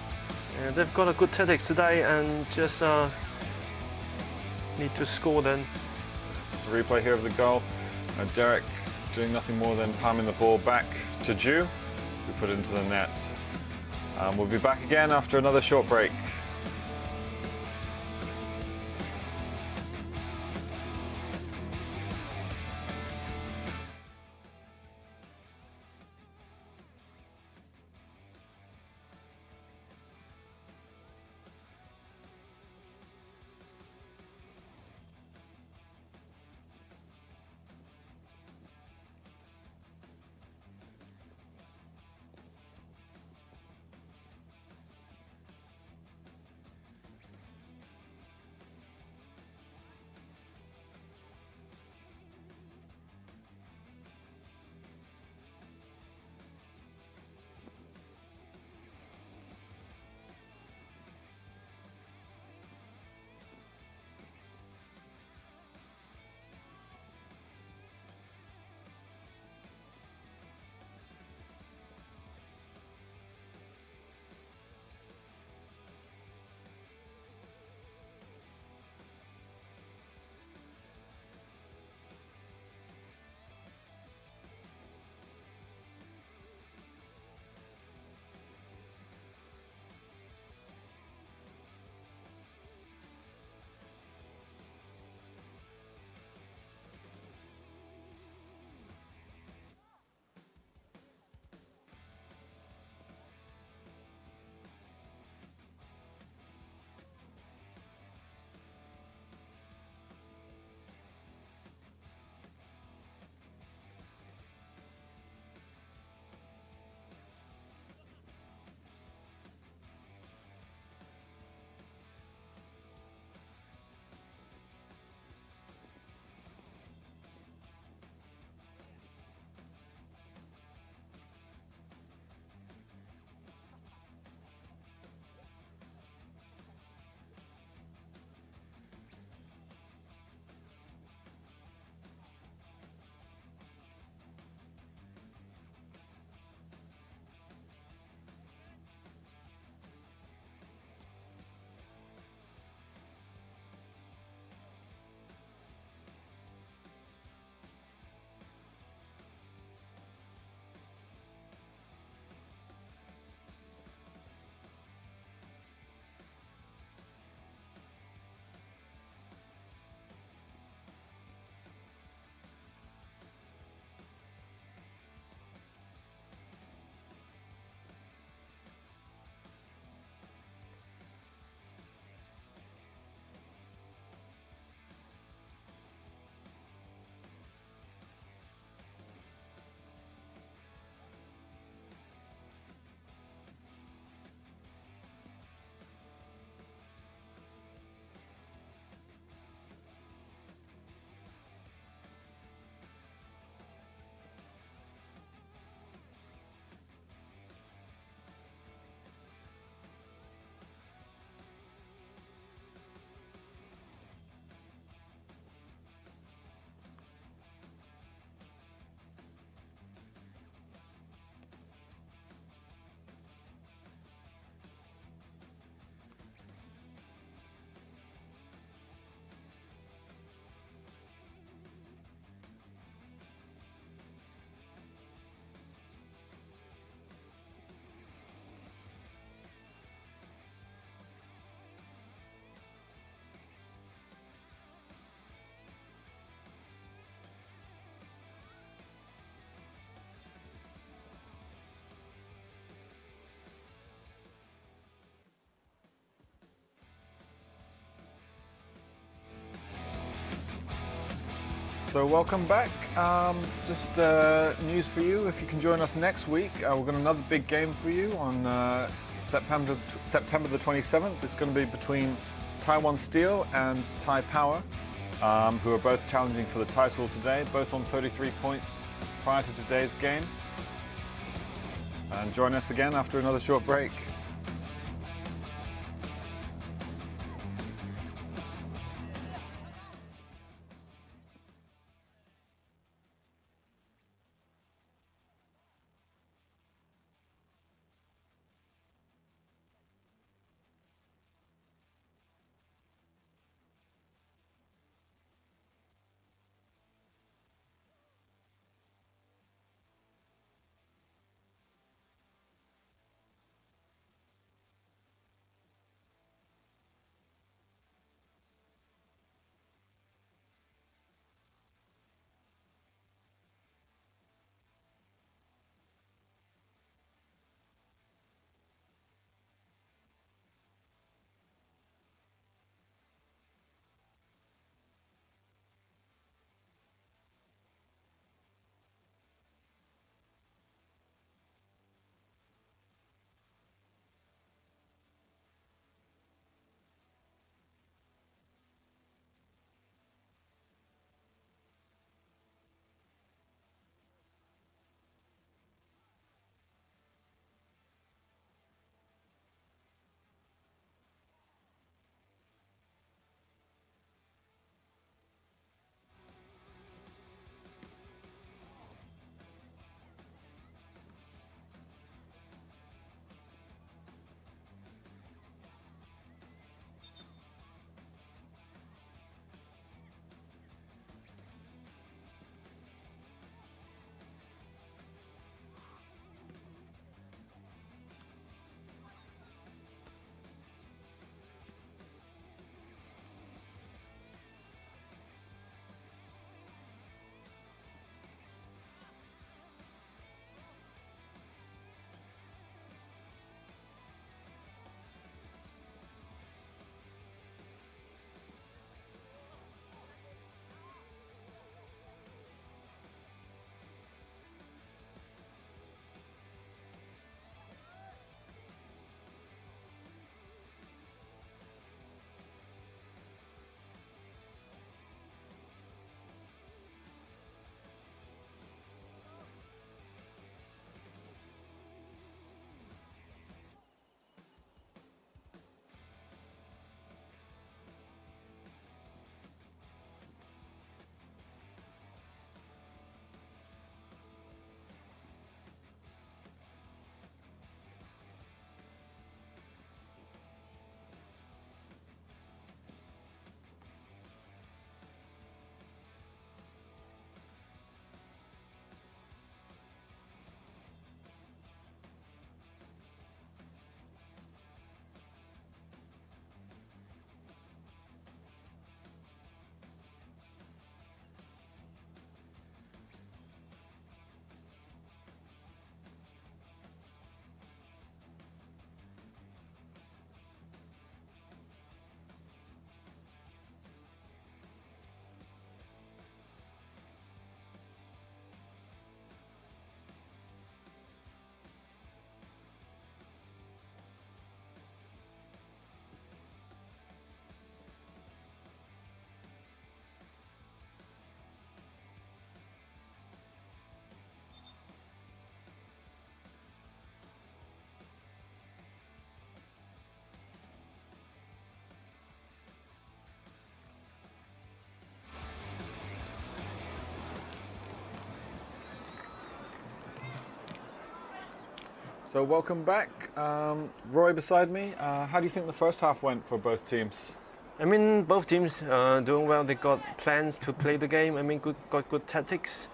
Yeah, they've got a good tactics today, and just need to score then. Just a replay here of the goal. Derek doing nothing more than palming the ball back to Ju, who put it into the net. We'll be back again after another short break. So welcome back. Just news for you. If you can join us next week, we've got another big game for you on September the 27th. It's going to be between Taiwan Steel and Tai Power, who are both challenging for the title today, both on 33 points prior to today's game. And join us again after another short break. So welcome back. Roy beside me. How do you think the first half went for both teams? I mean, both teams doing well. They got plans to play the game. I mean, got good tactics.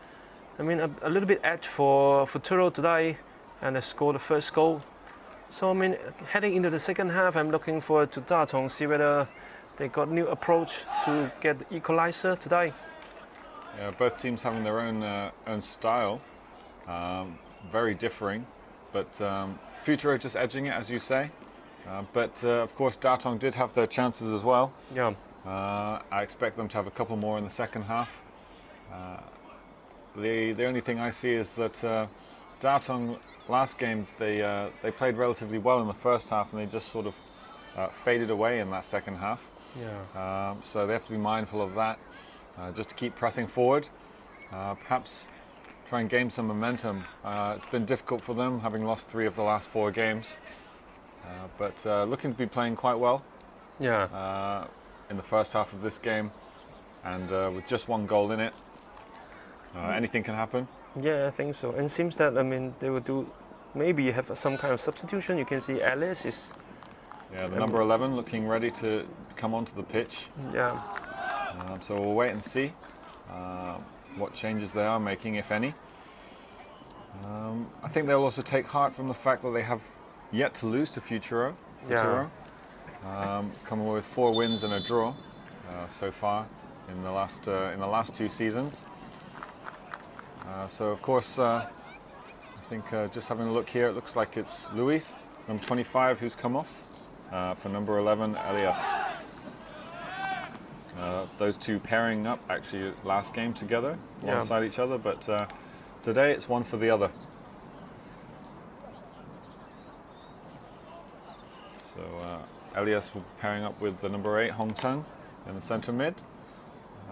I mean, a little bit edge for FUTURO today, and they scored the first goal. So I mean, heading into the second half, I'm looking forward to Tatung, see whether they got new approach to get the equalizer today. Yeah, both teams having their own style, very differing, but FUTURO just edging it, as you say. But of course, Tatung did have their chances as well. Yeah. I expect them to have a couple more in the second half. The only thing I see is that Tatung last game they played relatively well in the first half, and they just sort of faded away in that second half. Yeah. So they have to be mindful of that, just to keep pressing forward. Perhaps try and gain some momentum. It's been difficult for them, having lost 3 of the last 4 games, but looking to be playing quite well Yeah. in the first half of this game, and with just 1 goal in it, anything can happen. Yeah, I think so. And it seems that, I mean, they will do, maybe have some kind of substitution. You can see Alice is, Yeah, the number 11 looking ready to come onto the pitch. yeah, So we'll wait and see what changes they are making, if any. I think they'll also take heart from the fact that they have yet to lose to FUTURO. Coming with 4 wins and a draw so far in the last 2 seasons. So of course, I think just having a look here, it looks like it's Luis, number 25, who's come off for number 11, Elias. Those 2 pairing up actually last game together, alongside each other, but today it's one for the other. So Elias will be pairing up with the number 8, Hong Chun, in the centre mid,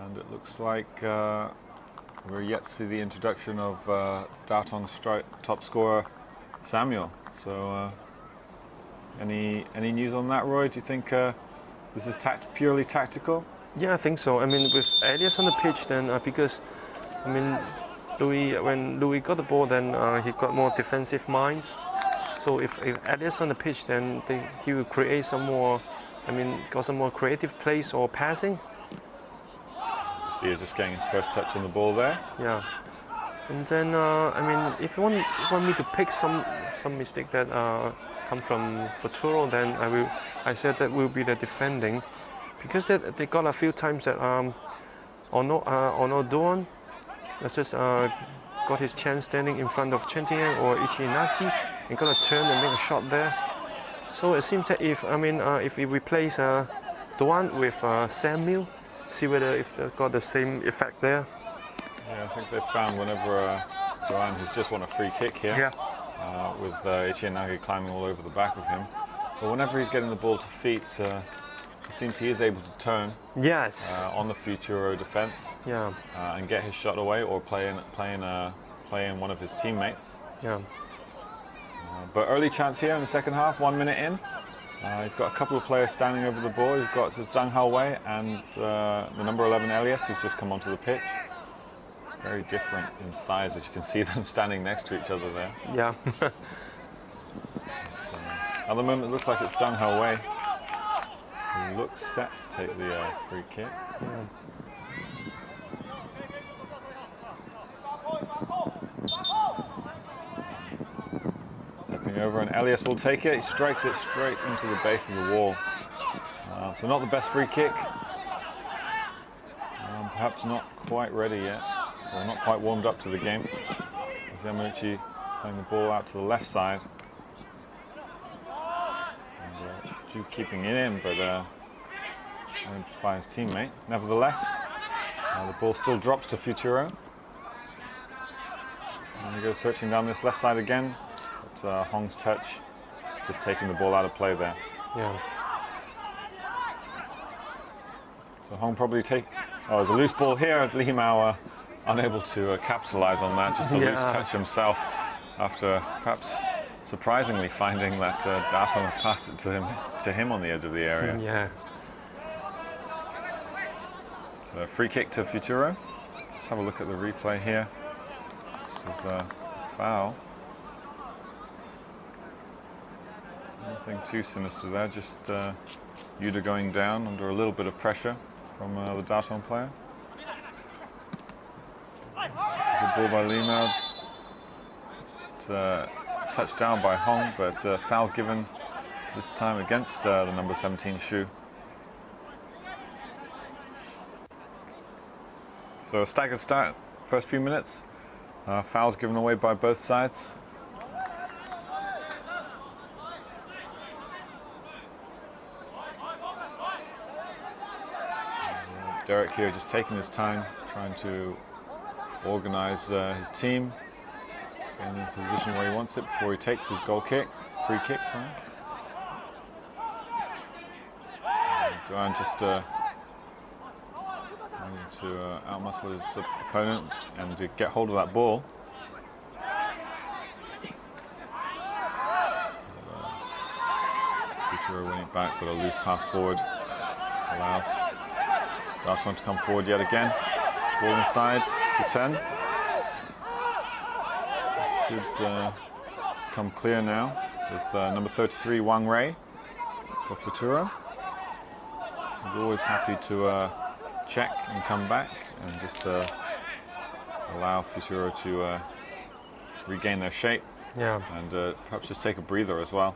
and it looks like we're yet to see the introduction of Tatung's top scorer, Samuel. So any news on that, Roy? Do you think this is purely tactical? yeah, I think so. I mean, with Elias on the pitch, then because, I mean, when Louis got the ball, then he got more defensive minds. So if Elias on the pitch, then he will create some more, I mean, got some more creative plays or passing. So you're just getting his first touch on the ball there. Yeah. And then, I mean, if you want me to pick some mistake that come from FUTURO, then I said that will be the defending, because they got a few times that Ono Doan has just got his chance standing in front of Chen Tian or Ichi and got a turn and make a shot there. So it seems that if we replace Doan with Samuel, see whether if they got the same effect there. Yeah, I think they've found whenever Doan has just won a free kick here, with Ichi climbing all over the back of him. But whenever he's getting the ball to feet, it seems he is able to turn on the FUTURO defence and get his shot away, or play in one of his teammates. Yeah. But early chance here in the second half, 1 minute in. You've got a couple of players standing over the ball. You've got Zhang Haowei and the number 11 Elias, who's just come onto the pitch. Very different in size, as you can see them standing next to each other there. Yeah. At the moment, it looks like it's Zhang Haowei who looks set to take the free kick. Yeah. Stepping over, and Elias will take it. He strikes it straight into the base of the wall. So not the best free kick. Perhaps not quite ready yet, or not quite warmed up to the game. Yamauchi playing the ball out to the left side. And Ju keeping it in, but managed by his teammate. Nevertheless, the ball still drops to FUTURO. And he goes searching down this left side again. But Hong's touch, just taking the ball out of play there. Yeah. So Hong probably Oh, there's a loose ball here. Li Mao unable to capitalise on that. Just a loose touch himself, after perhaps surprisingly finding that Tatung passed it to him on the edge of the area. Yeah. So free kick to FUTURO. Let's have a look at the replay here. Just of foul. Nothing too sinister there. Just Yuda going down under a little bit of pressure from the Tatung player. It's a good ball by Li Mao. It's touched down by Hong, but foul given this time against the number 17 Shu. So a staggered start, first few minutes. Fouls given away by both sides. Derek here just taking his time, trying to organize his team in the position where he wants it before he takes his free kick. Sorry. Duan just managing to outmuscle his opponent and to get hold of that ball. FUTURO winning back, but a loose pass forward allows Tatung to come forward yet again. Ball inside to 10. Should come clear now with number 33 Wang Rei for FUTURO. He's always happy to check and come back and just allow FUTURO to regain their shape. Yeah. And perhaps just take a breather as well.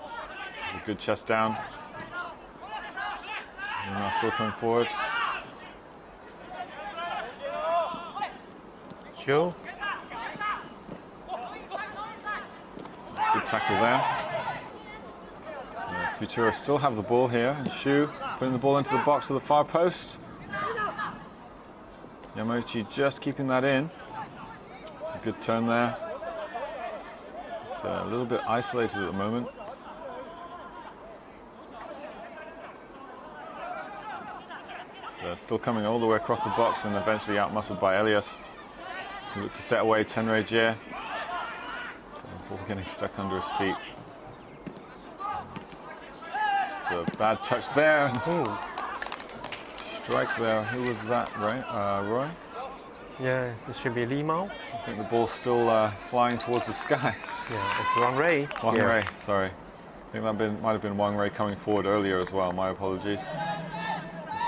There's a good chest down. And now still coming forward. Joe. Good tackle there. So FUTURO still have the ball here, and Shu putting the ball into the box of the far post. Yamauchi just keeping that in. A good turn there. It's a little bit isolated at the moment. So still coming all the way across the box and eventually outmuscled by Elias, who looks to set away Tenrei Jie. Ball getting stuck under his feet. Just a bad touch there. Strike there. Who was that, Roy? Yeah, it should be Li Mao. I think the ball's still flying towards the sky. Yeah, it's Wang Rei. Wang Rei, sorry. I think that might have been Wang Rei coming forward earlier as well. My apologies.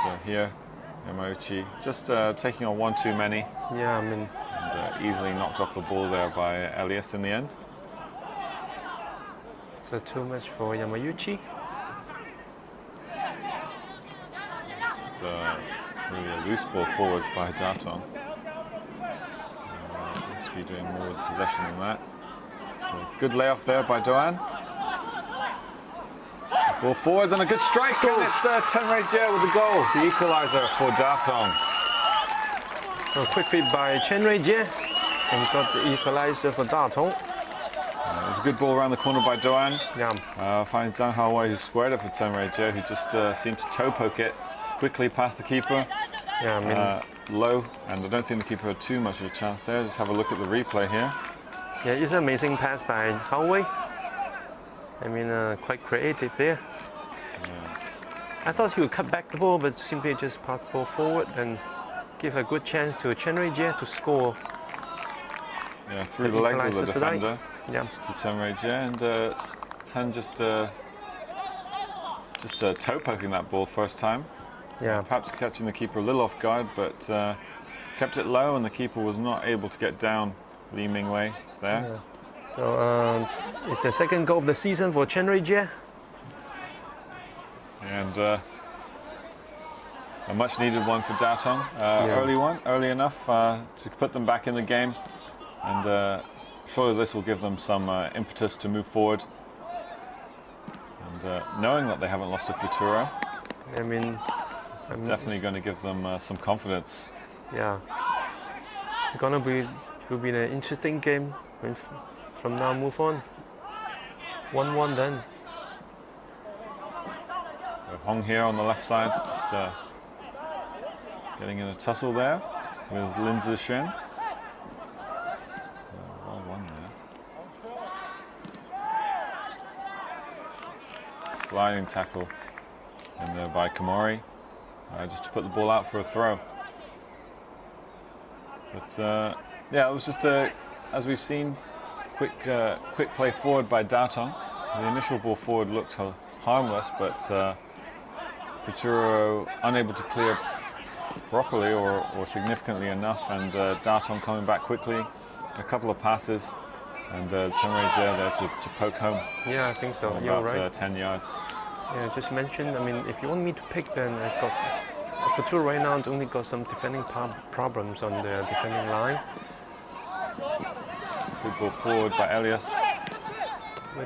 But here, Yamauchi just taking on one too many. Yeah, I mean. And easily knocked off the ball there by Elias in the end. So too much for Yamauchi. It's just really a loose ball forwards by Tatung. Must be doing more with possession than that. So good layoff there by Duan. Ball forwards and a good strike, and it's Tenrei Jie with the goal, the equaliser for Tatung. So quick feed by Tenrei Jie, and got the equaliser for Tatung. It was a good ball around the corner by Duan. Yeah. Finds Zhang Haowei, who squared it for Tenrei Jie, who just seems to toe poke it quickly past the keeper. Yeah, I mean, low, and I don't think the keeper had too much of a chance there. Just have a look at the replay here. yeah, it's an amazing pass by Haowei. I mean, quite creative there. Yeah. I thought he would cut back the ball, but simply just pass the ball forward and give a good chance to Tenrei Jie to score. Yeah, through the legs of the defender. Yeah. To Tenrei Jie, and Ten just toe poking that ball first time. Yeah. Perhaps catching the keeper a little off guard, but kept it low, and the keeper was not able to get down Li Mingwei there. Yeah. So it's the second goal of the season for Tenrei Jie. And a much needed one for Tatung. Early enough to put them back in the game, and surely this will give them some impetus to move forward. And knowing that they haven't lost to FUTURO, I mean, this is definitely going to give them some confidence. yeah, will be an interesting game. From now move on. 1-1 then. So Hong here on the left side, just getting in a tussle there with Lin Zixuan. So well won there. Sliding tackle in there by Kamori, just to put the ball out for a throw. But yeah, it was just as we've seen, quick play forward by Tatung. The initial ball forward looked harmless, but FUTURO unable to clear properly or significantly enough, and Tatung coming back quickly, a couple of passes, and Tenrei Jie there to poke home. Yeah, I think so. About You're right. 10 yards. Yeah, just mentioned. I mean, if you want me to pick, then I've got FUTURO right now. Only got some defending problems on the defending line. Good ball forward by Elias.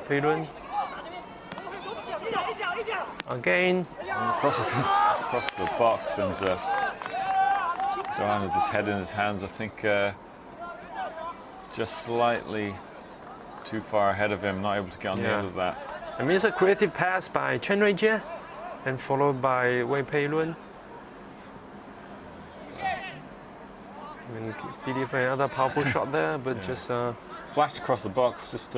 Peirun. Again. Across the box, and don't Doan with his head in his hands, I think just slightly too far ahead of him, not able to get on the end of that. I mean, it's a creative pass by Chen Ruijie and followed by Wei Peilun. I mean, Didi for another powerful shot there, but just... flashed across the box, just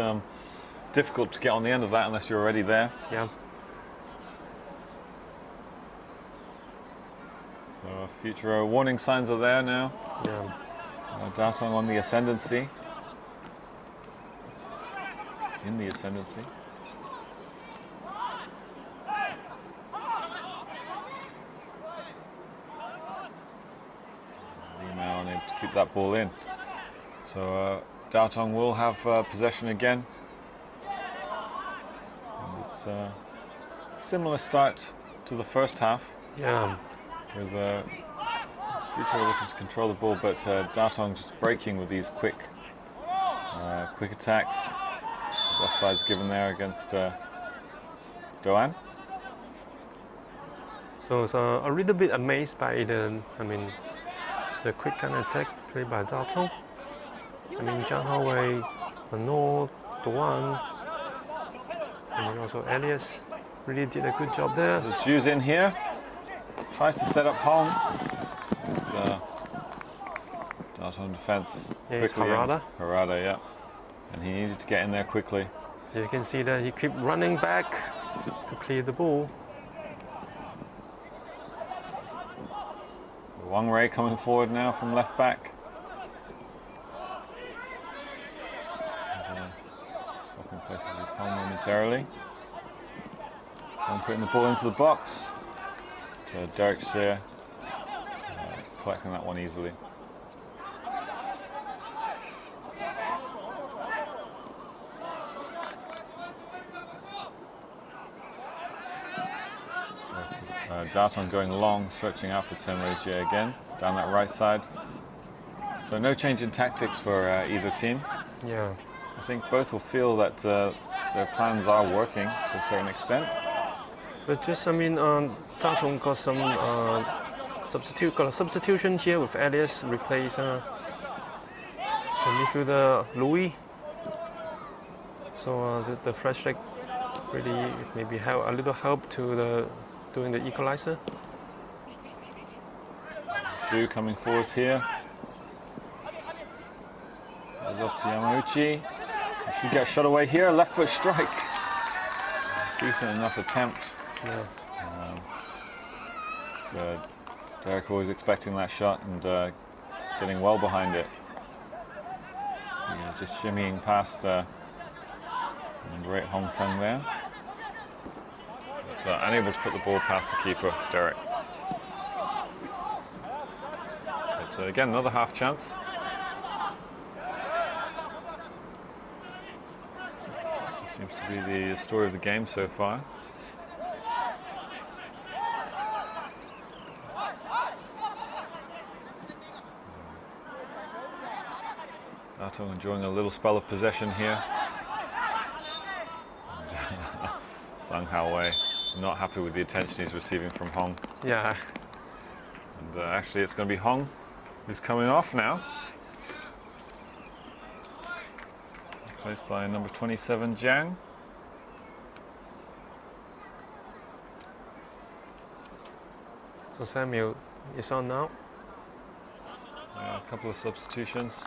difficult to get on the end of that unless you're already there. Yeah. So future warning signs are there now. Yeah. Tatung on the ascendancy. In the ascendancy. Lima unable to keep that ball in. So Tatung will have possession again. And it's a similar start to the first half. Yeah. With Future looking to control the ball, but Tatung just breaking with these quick attacks. Offside's given there against Doan. So it's a little bit amazed by the quick counter attack played by Tatung. I mean, Zhang Haowei, Renault, Doan, and then also Elias really did a good job there. The Ju's in here, tries to set up Hong. It's Tatung defense. Yeah, it's quickly. Harada. Harada, yeah. And he needed to get in there quickly. You can see that he kept running back to clear the ball. Wang Rei coming forward now from left back. And, swapping places with Hong momentarily. Hong putting the ball into the box. To Derek Shear. Collecting that one easily. Tatung going long, searching out for Chen Ruijie again, down that right side. So no change in tactics for either team. Yeah. I think both will feel that their plans are working to a certain extent. But just, Tatung got some substitution here with Elias replace the midfielder Louis. So the fresh leg really maybe a little help to doing the equalizer. Xu coming forwards here. Goes off to Yamauchi. Should get a shot away here. Left foot strike. Decent enough attempt. Yeah. Derek always expecting that shot and getting well behind it. So, yeah, just shimmying past great Hong Sung there. But, unable to put the ball past the keeper, Derek. But again, another half chance. Seems to be the story of the game so far. Tatung enjoying a little spell of possession here. Zhang Haowei not happy with the attention he's receiving from Hong. Yeah. And actually it's going to be Hong who's coming off now. Replaced by number 27, Jiang. So Samuel is on now. A couple of substitutions.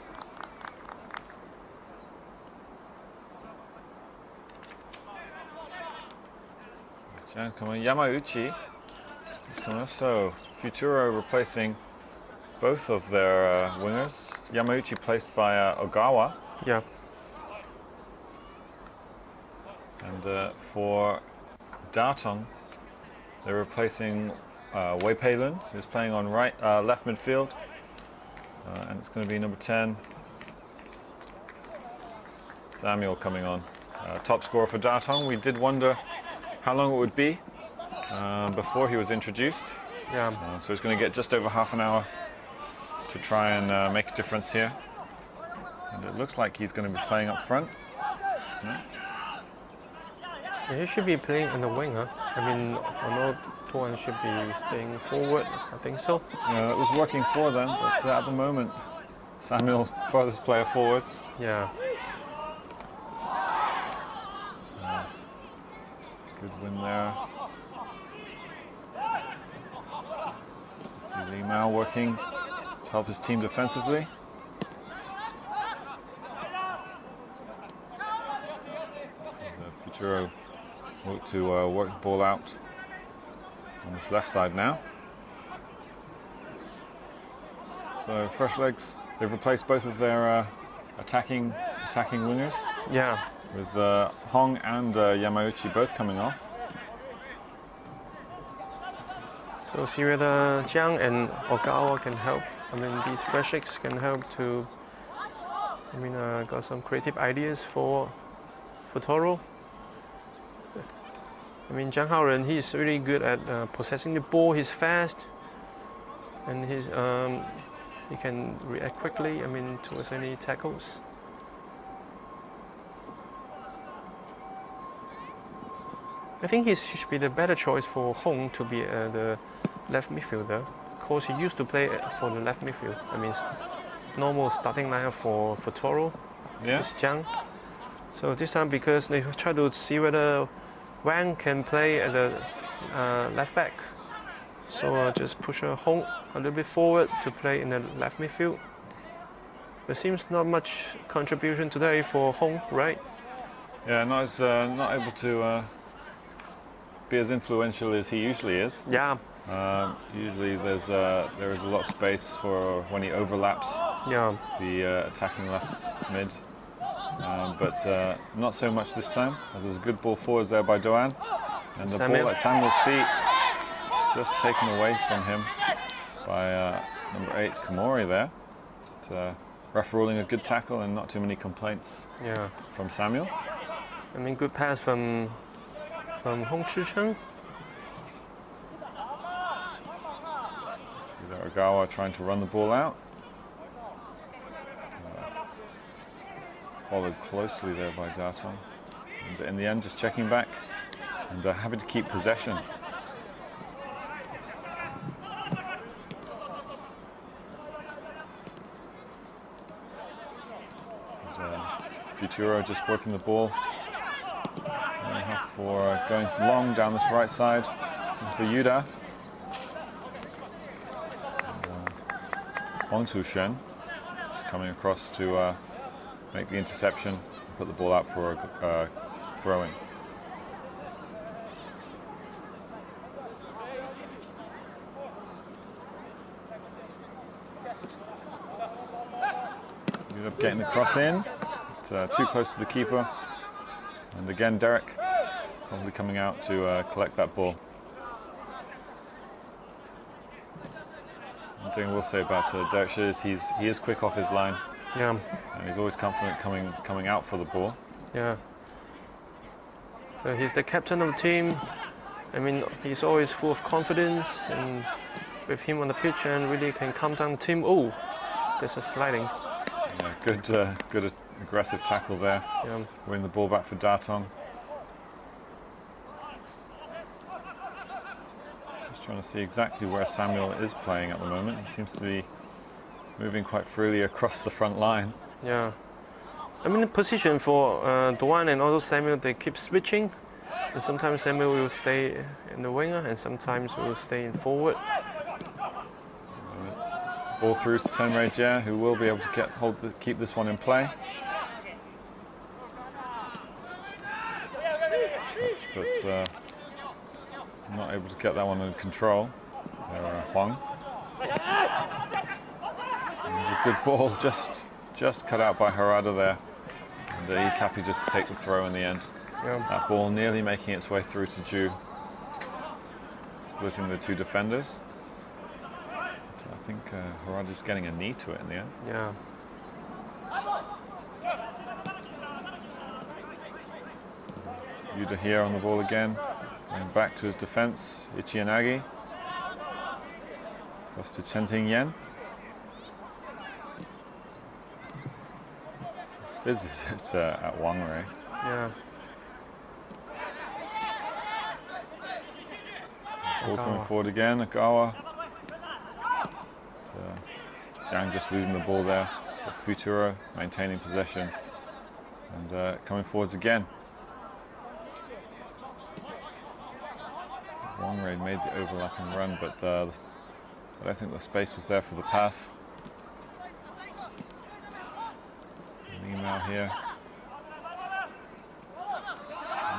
Jiang coming, Yamauchi is coming off. So Futuro replacing both of their wingers. Yamauchi placed by Ogawa. Yeah. And for Tatung, they're replacing Wei Peilun, who's playing on left midfield. And it's going to be number 10, Samuel coming on. Top scorer for Tatung. We did wonder how long it would be before he was introduced. Yeah. So he's going to get just over half an hour to try and make a difference here. And it looks like he's going to be playing up front. Yeah, he should be playing in the wing, huh? I know Taiwan should be staying forward. I think so. Yeah, it was working for them, but at the moment, Samuel, furthest player forwards. Yeah. Good win there. See Li Mao working to help his team defensively. And, Futuro look to work the ball out on this left side now. So fresh legs. They've replaced both of their attacking wingers. Yeah. With Hong and Yamauchi both coming off. So see whether Jiang and Ogawa can help. I mean, these fresh eggs can help to. I mean, got some creative ideas for FUTURO. I mean, Jiang Haoren, he's really good at possessing the ball. He's fast, and he can react quickly. I mean, towards any tackles. I think he should be the better choice for Hong to be the left midfielder, because he used to play for the left midfield. I mean, normal starting lineup for FUTURO Yeah. is Jiang. So this time, because they try to see whether Wang can play at the left back, so just push Hong a little bit forward to play in the left midfield. There seems not much contribution today for Hong, right? Yeah, not able to be as influential as he usually is. Yeah. Usually there is a lot of space for when he overlaps Yeah. the attacking left mid, but not so much this time, as there's a good ball forwards there by Doan, and the Samuel. ball at Samuel's feet just taken away from him by number 8 Komori there. But, ref ruling a good tackle and not too many complaints Yeah. from Samuel. I mean, good pass from Hong Chi-chung. See there Ogawa trying to run the ball out. Followed closely there by Tatung. And in the end, just checking back and happy to keep possession. Futuro just working the ball. For going long down this right side for Yuda. Wang Tushen just coming across to make the interception and put the ball out for a throw-in. Ended up getting the cross in, but, too close to the keeper. And again, Derek probably coming out to collect that ball. One thing I will say about Derek is he is quick off his line. Yeah. And he's always confident coming out for the ball. Yeah. So he's the captain of the team. I mean, he's always full of confidence, and with him on the pitch, and really can calm down the team. Oh, there's a sliding. Yeah, good aggressive tackle there. Yeah. Winning the ball back for Tatung. Just trying to see exactly where Samuel is playing at the moment. He seems to be moving quite freely across the front line. Yeah. I mean, the position for Doan and also Samuel, they keep switching. And sometimes Samuel will stay in the winger, and sometimes will stay in forward. Ball through to Tenrei Jia, who will be able to keep this one in play. Touch, but not able to get that one under control. There, Huang. There's a good ball, just cut out by Harada there, and he's happy just to take the throw in the end. Yeah. That ball nearly making its way through to Ju, splitting the two defenders. But I think Harada's getting a knee to it in the end. Yeah. Yuda here on the ball again, going back to his defense. Ichiyanagi. Across to Chen Ting-yen. Fizzes it at Wang Rei. Yeah. Ball coming forward again, Agawa. Zhang just losing the ball there. Futuro maintaining possession. And coming forwards again. Wang Rui made the overlapping run, but I don't think the space was there for the pass. Limao here.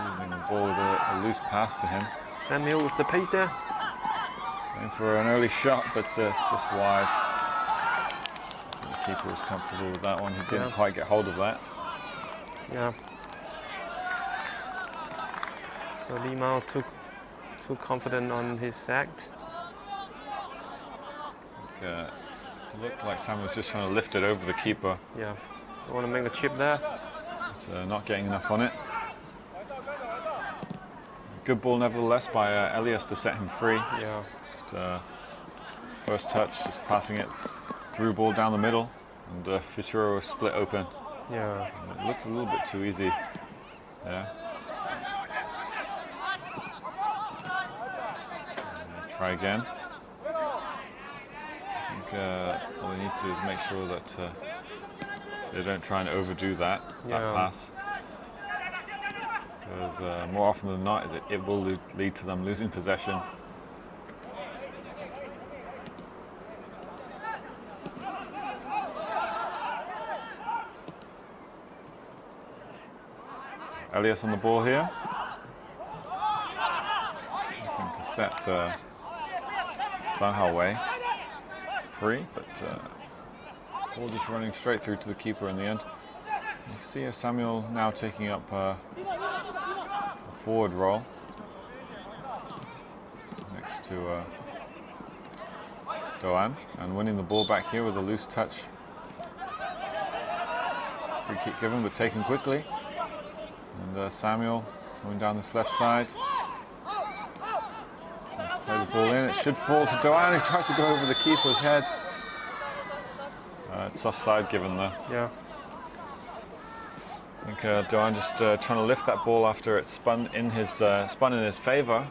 Using the ball with a loose pass to him. Samuel with the pace there. Going for an early shot, but just wide. The keeper was comfortable with that one. He didn't quite get hold of that. Yeah. So Limao too confident on his act. It looked like Sam was just trying to lift it over the keeper. Yeah. I want to make a chip there. But not getting enough on it. Good ball nevertheless by Elias to set him free. Yeah. Just, first touch, just passing it through ball down the middle, and Futuro was split open. Yeah. It looks a little bit too easy. Yeah. Try again. I think all they need to do is make sure that they don't try and overdo that pass. Because more often than not, it will lead to them losing possession. Elias on the ball here. Looking to set Zhang Haowei free, but ball just running straight through to the keeper in the end. You can see Samuel now taking up a forward role next to Doan, and winning the ball back here with a loose touch. Free kick given, but taken quickly. And Samuel coming down this left side. Play the ball in, it should fall to Doan, who tries to go over the keeper's head. It's offside given though. Yeah. I think Doan just trying to lift that ball after it spun in his favour.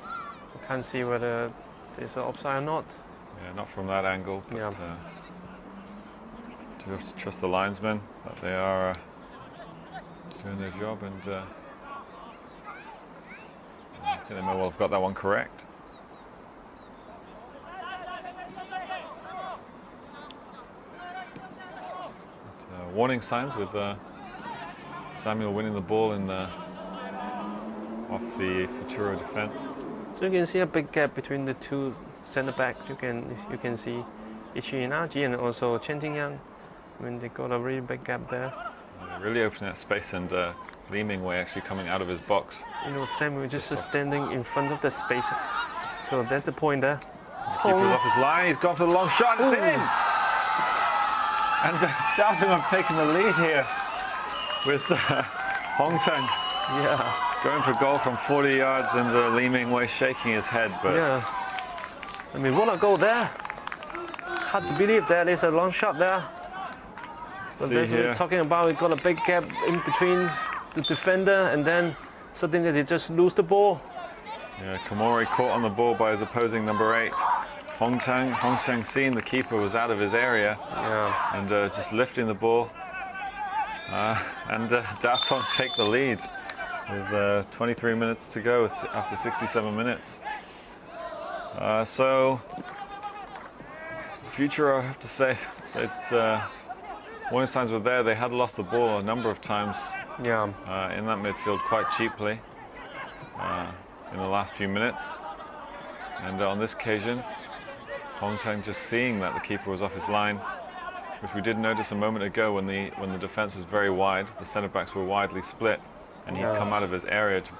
I can't see whether there's an offside or not. Yeah, not from that angle, but do have to trust the linesmen that they are doing their job, and I think they may well have got that one correct. But, warning signs with Samuel winning the ball in off the Futuro defence. So you can see a big gap between the two centre backs. You can see Ichi Inaji and also Chen Tingyang. I mean, they got a really big gap there. Really opening that space, and Li Mingwei actually coming out of his box. You know, Samuel just standing in front of the space. So that's the point there. The keeper's off his line, he's gone for the long shot, it's in! And Tatung have taken the lead here with Hong Teng. Yeah. Going for goal from 40 yards, and Li Mingwei shaking his head. But yeah. I mean, what a goal there. Hard to believe that there's a long shot there. But that's what we're talking about. We've got a big gap in between the defender, and then suddenly they just lose the ball. Yeah, Komori caught on the ball by his opposing number 8, Hong Teng seeing the keeper was out of his area, and just lifting the ball. And Tatung take the lead with 23 minutes to go after 67 minutes. So, Futuro, I have to say that warning signs were there. They had lost the ball a number of times in that midfield quite cheaply in the last few minutes. And on this occasion, Hong Teng just seeing that the keeper was off his line, which we did notice a moment ago when the defence was very wide. The centre-backs were widely split, and he'd come out of his area to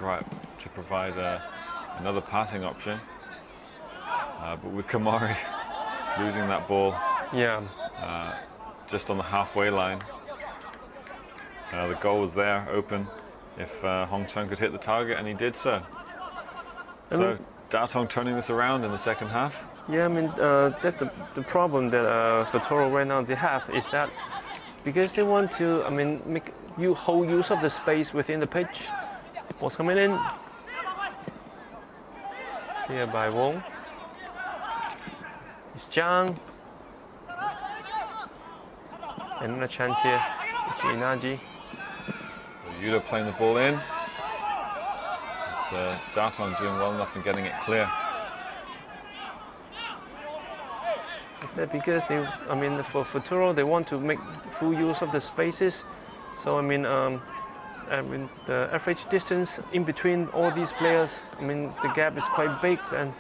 provide another passing option. But with Komori losing that ball just on the halfway line, the goal was there, open, if Hong Teng could hit the target, and he did so. So Tatung turning this around in the second half. Yeah, I mean, that's the problem that Futuro right now they have, is that because they want to, I mean, make whole use of the space within the pitch. Ball's coming in, here by Wong. It's Zhang. Another chance here. It's Inaji. Yuta playing the ball in. But Tatung doing well enough in getting it clear. Is that because they, I mean, for Futuro, they want to make full use of the spaces. So I mean, the average distance in between all these players, I mean, the gap is quite big. And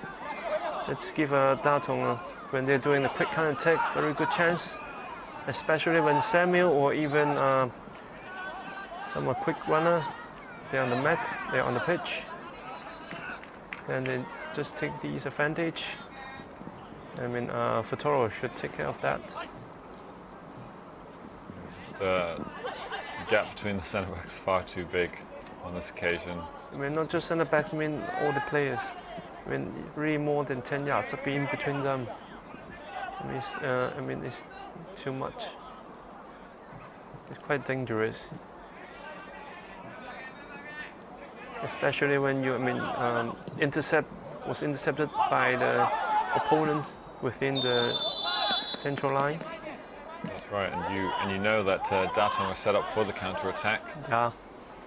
let's give Tatung, when they're doing the quick counter attack, very good chance, especially when Samuel or even some quick runner, they're on the mat, they're on the pitch. Then they just take these advantage. I mean, Futuro should take care of that. Just the gap between the centre backs far too big on this occasion. I mean, not just centre backs, I mean, all the players. I mean, really more than 10 yards to be in between them. I mean, it's too much. It's quite dangerous. Especially when you, I mean, was intercepted by the opponents within the central line. That's right, and you know that Tatung are set up for the counter attack. Yeah.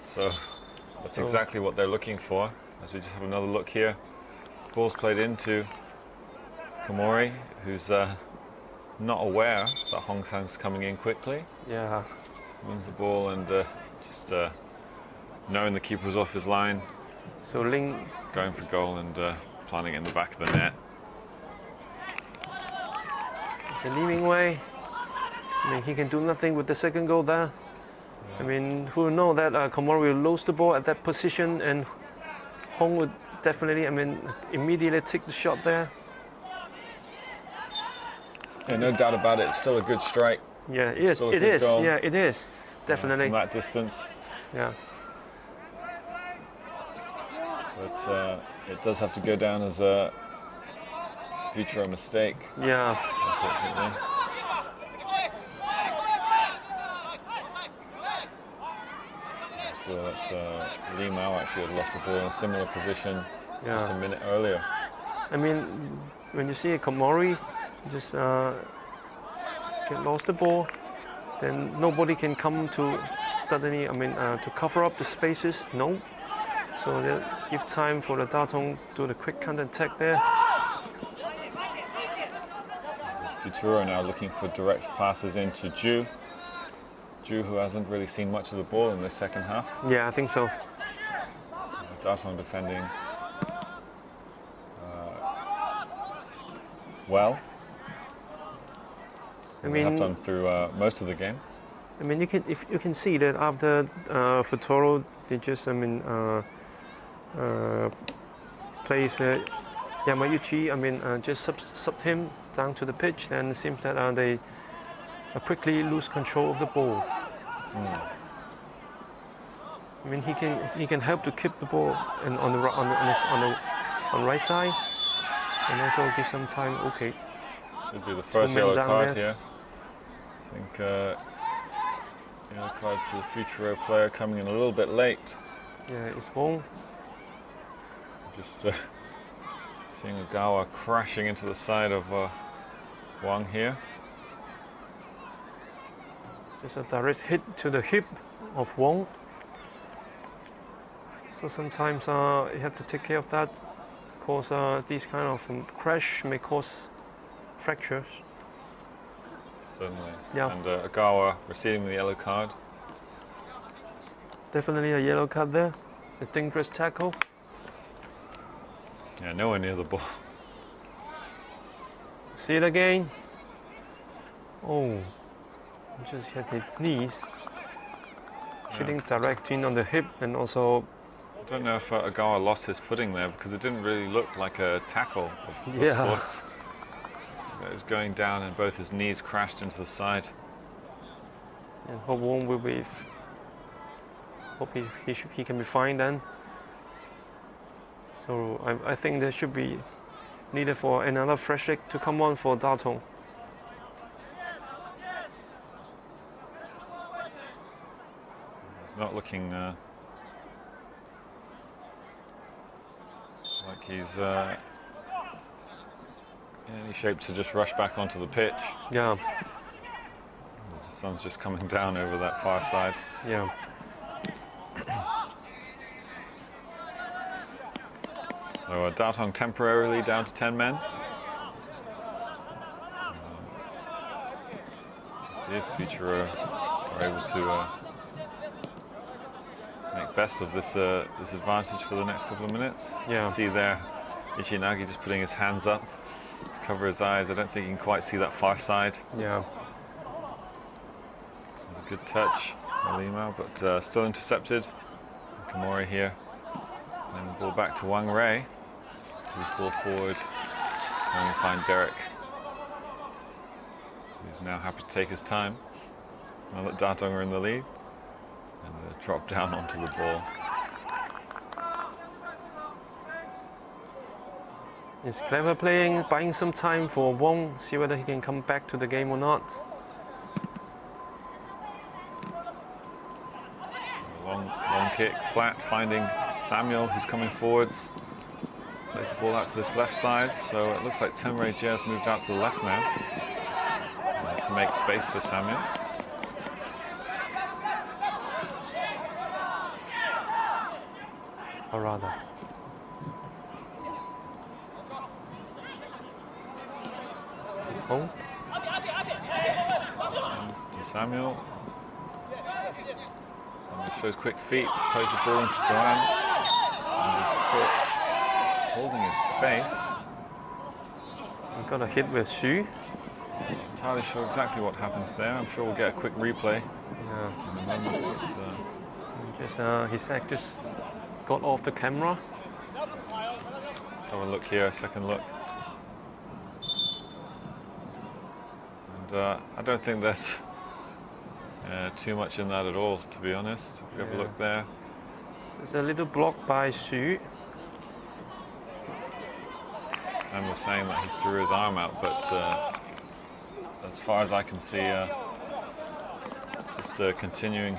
So that's exactly what they're looking for. As we just have another look here, ball's played into Komori, who's not aware that Hong Sang's coming in quickly. Yeah. Wins the ball and just knowing the keeper was off his line. So Ling going for goal and planting it in the back of the net. the Liming way. I mean, he can do nothing with the second goal there. Yeah. I mean, who know that Komori will lose the ball at that position, and Hong would definitely, I mean, immediately take the shot there. Yeah, no doubt about it. It's still a good strike. Yeah, it is. It is. Goal. Yeah, it is. Definitely. From that distance. Yeah. But it does have to go down as a FUTURO mistake. Yeah. Unfortunately. So that Li Mao actually had lost the ball in a similar position just a minute earlier. I mean, when you see Komori just get lost the ball, then nobody can come to suddenly, I mean, to cover up the spaces. No. So they give time for the Tatung to do the quick counter attack there. FUTURO now looking for direct passes into Ju. Ju, who hasn't really seen much of the ball in the second half. Yeah, I think so. Tatung defending well. I mean, they have done through most of the game. I mean, you can see that after FUTURO, they just, I mean, plays Yamayuchi. I mean, just sub him down to the pitch, and it seems that they quickly lose control of the ball. I mean, he can help to keep the ball on the right side, and also give some time. Okay. Should be the first yellow card here. I think yellow card to the FUTURO player coming in a little bit late. Yeah, it's Wong. Just seeing Ogawa crashing into the side of Wang here. Just a direct hit to the hip of Wong. So sometimes you have to take care of that, because these kind of crash may cause fractures. Certainly. Yeah. And Ogawa receiving the yellow card. Definitely a yellow card there. A dangerous tackle. Yeah, nowhere near the ball. See it again. Oh, just hit his knees. Hitting direct in on the hip, and also. I don't know if Ogawa lost his footing there, because it didn't really look like a tackle of sorts. It was going down and both his knees crashed into the side. And hope Wong will be. Hope he can be fine then. So I think there should be needed for another fresh leg to come on for Tatung. It's not looking like he's in any shape to just rush back onto the pitch. Yeah. As the sun's just coming down over that far side. Yeah. So Tatung temporarily down to 10 men. See if FUTURO are able to make best of this this advantage for the next couple of minutes. Yeah. See there, Ishinagi just putting his hands up to cover his eyes. I don't think he can quite see that far side. Yeah. There's a good touch by Lima, but still intercepted. Kamori here. And the ball back to Wang Rei, who's ball forward. Going to find Derek, who's now happy to take his time now that Tatung are in the lead, and drop down onto the ball. It's clever playing, buying some time for Wong, see whether he can come back to the game or not. Long kick, flat, finding Samuel, who's coming forwards. Plays the ball out to this left side, so it looks like Tenrei Jia has moved out to the left now to make space for Samuel. Or rather. He's home. To Samuel. Samuel shows quick feet, plays the ball into Duan, and is caught holding his face. We got a hit with Xu. Not entirely sure exactly what happened there. I'm sure we'll get a quick replay Yeah. in a moment. But, Just his act just got off the camera. let's have a look here, a second look. And I don't think there's too much in that at all, to be honest. If you have a look there. There's a little block by Xu. And was saying that he threw his arm out, but as far as I can see, just continuing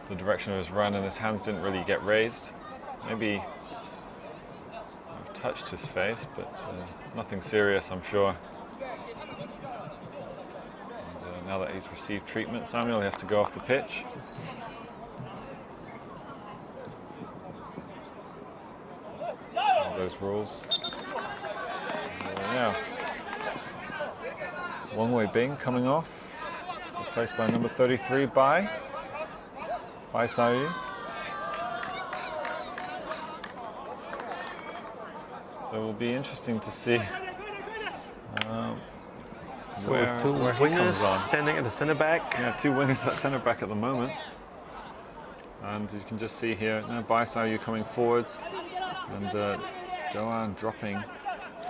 the direction of his run, and his hands didn't really get raised. Maybe I've touched his face, but nothing serious, I'm sure. And now that he's received treatment, Samuel, he has to go off the pitch. All those rules. Yeah. Wang Wei Bing coming off, replaced by number 33 Bai Sayu. So it will be interesting to see So where, with two where he wingers comes on. standing at the centre back. Yeah, two wingers at centre back at the moment. And you can just see here, now Bai Sayu coming forwards, and Doan dropping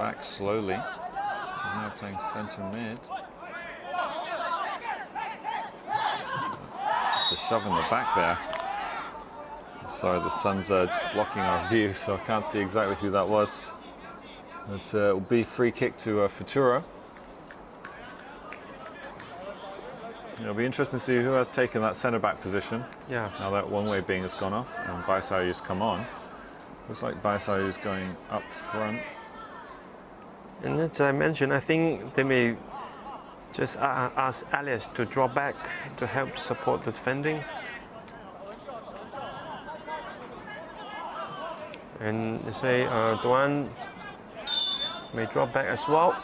back slowly. He's now playing centre mid. Just a shove in the back there. Sorry, the sun's just blocking our view, so I can't see exactly who that was. But it will be free kick to FUTURO. It'll be interesting to see who has taken that centre back position. Yeah. Now that Wang Wei Bing has gone off and Bai Sayu's come on. Looks like Bai Sayu's going up front. And as I mentioned, I think they may just ask Alice to draw back to help support the defending. And they say Duan may draw back as well.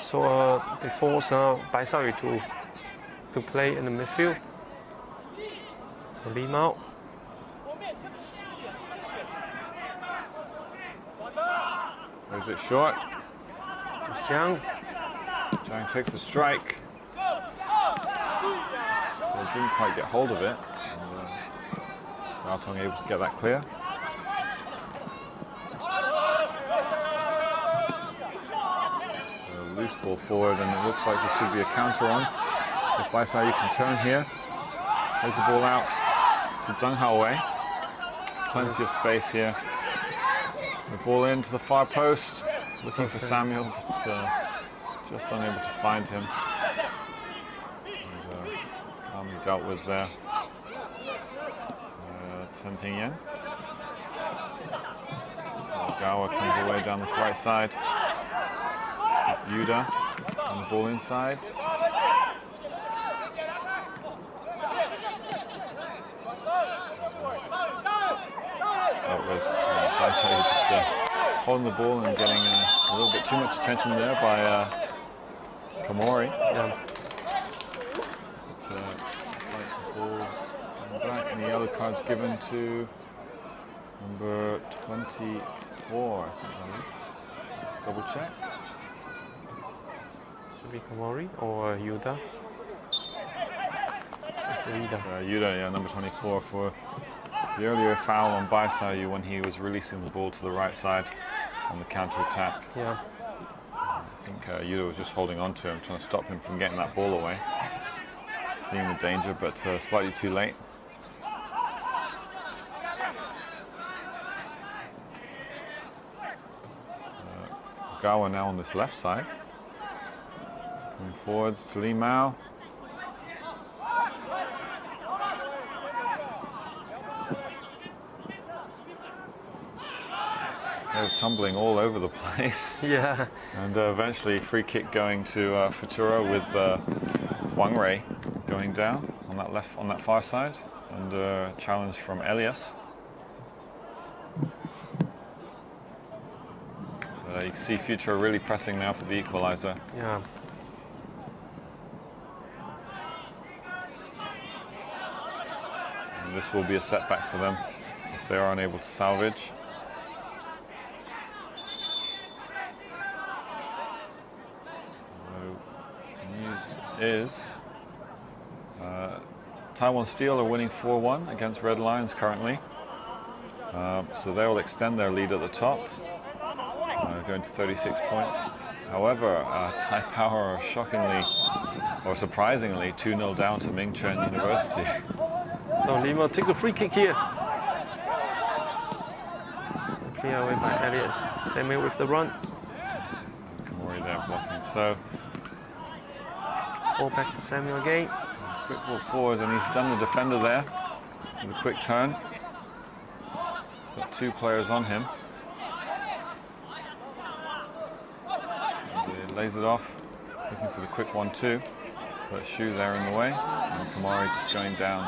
So they force Bai Sayu to play in the midfield. So Lim out. Is it short? Jiang. Zhang takes a strike. So it didn't quite get hold of it. And Tatung able to get that clear. Loose ball forward, and it looks like there should be a counter on. If Bai Sayu can turn here, plays the ball out to Zhang Haowei. Plenty of space here. So ball into the far post, looking for Samuel, but just unable to find him. And calmly dealt with there. Chen Tingyan. Gawa comes away down this right side. With Yuda on the ball inside. Baisai just holding the ball and getting a little bit too much attention there by Komori. Yeah. It's like the ball's coming back, and the yellow card's given to number 24, I think that is. Just double check. Should be Komori or Yuda? It's Yuda. It's Yuda, yeah, number 24 for the earlier foul on Baisai when he was releasing the ball to the right side on the counter-attack. Yeah. I think Yuda was just holding on to him, trying to stop him from getting that ball away. Seeing the danger, but slightly too late. Gawa now on this left side. Going forwards to Li Mao. There's tumbling all over the place. Yeah. And eventually free kick going to Futuro with Wang Rei going down on that far side, and a challenge from Elias. You can see Futuro really pressing now for the equalizer. Yeah. And this will be a setback for them if they are unable to salvage. Is Taiwan Steel are winning 4-1 against Red Lions currently. So they will extend their lead at the top, going to 36 points. However, Tai Power are shockingly, or surprisingly, 2-0 down to Mingchuan University. So Lima take a free kick here. Clear away by Elias. Samuel with the run. Komori there blocking. So ball back to Samuel again. quick ball forwards, and he's done the defender there with a quick turn. He's got two players on him. And he lays it off, looking for the quick 1-2. But Shu there in the way, and Komori just going down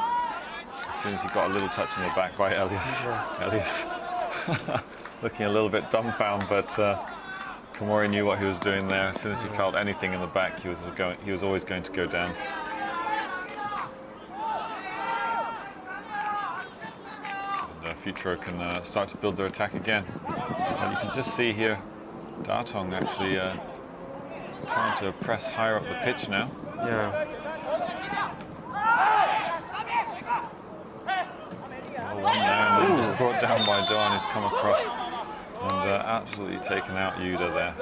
as soon as he got a little touch in the back by Elias. Yeah. Elias looking a little bit dumbfounded, but Komori knew what he was doing there. As soon as he felt anything in the back, he was always going to go down. And Futuro can start to build their attack again. And you can just see here, Tatung actually trying to press higher up the pitch now. Yeah. Well, one there, and then just brought down by Doan, who's come across and absolutely taken out Yuda there.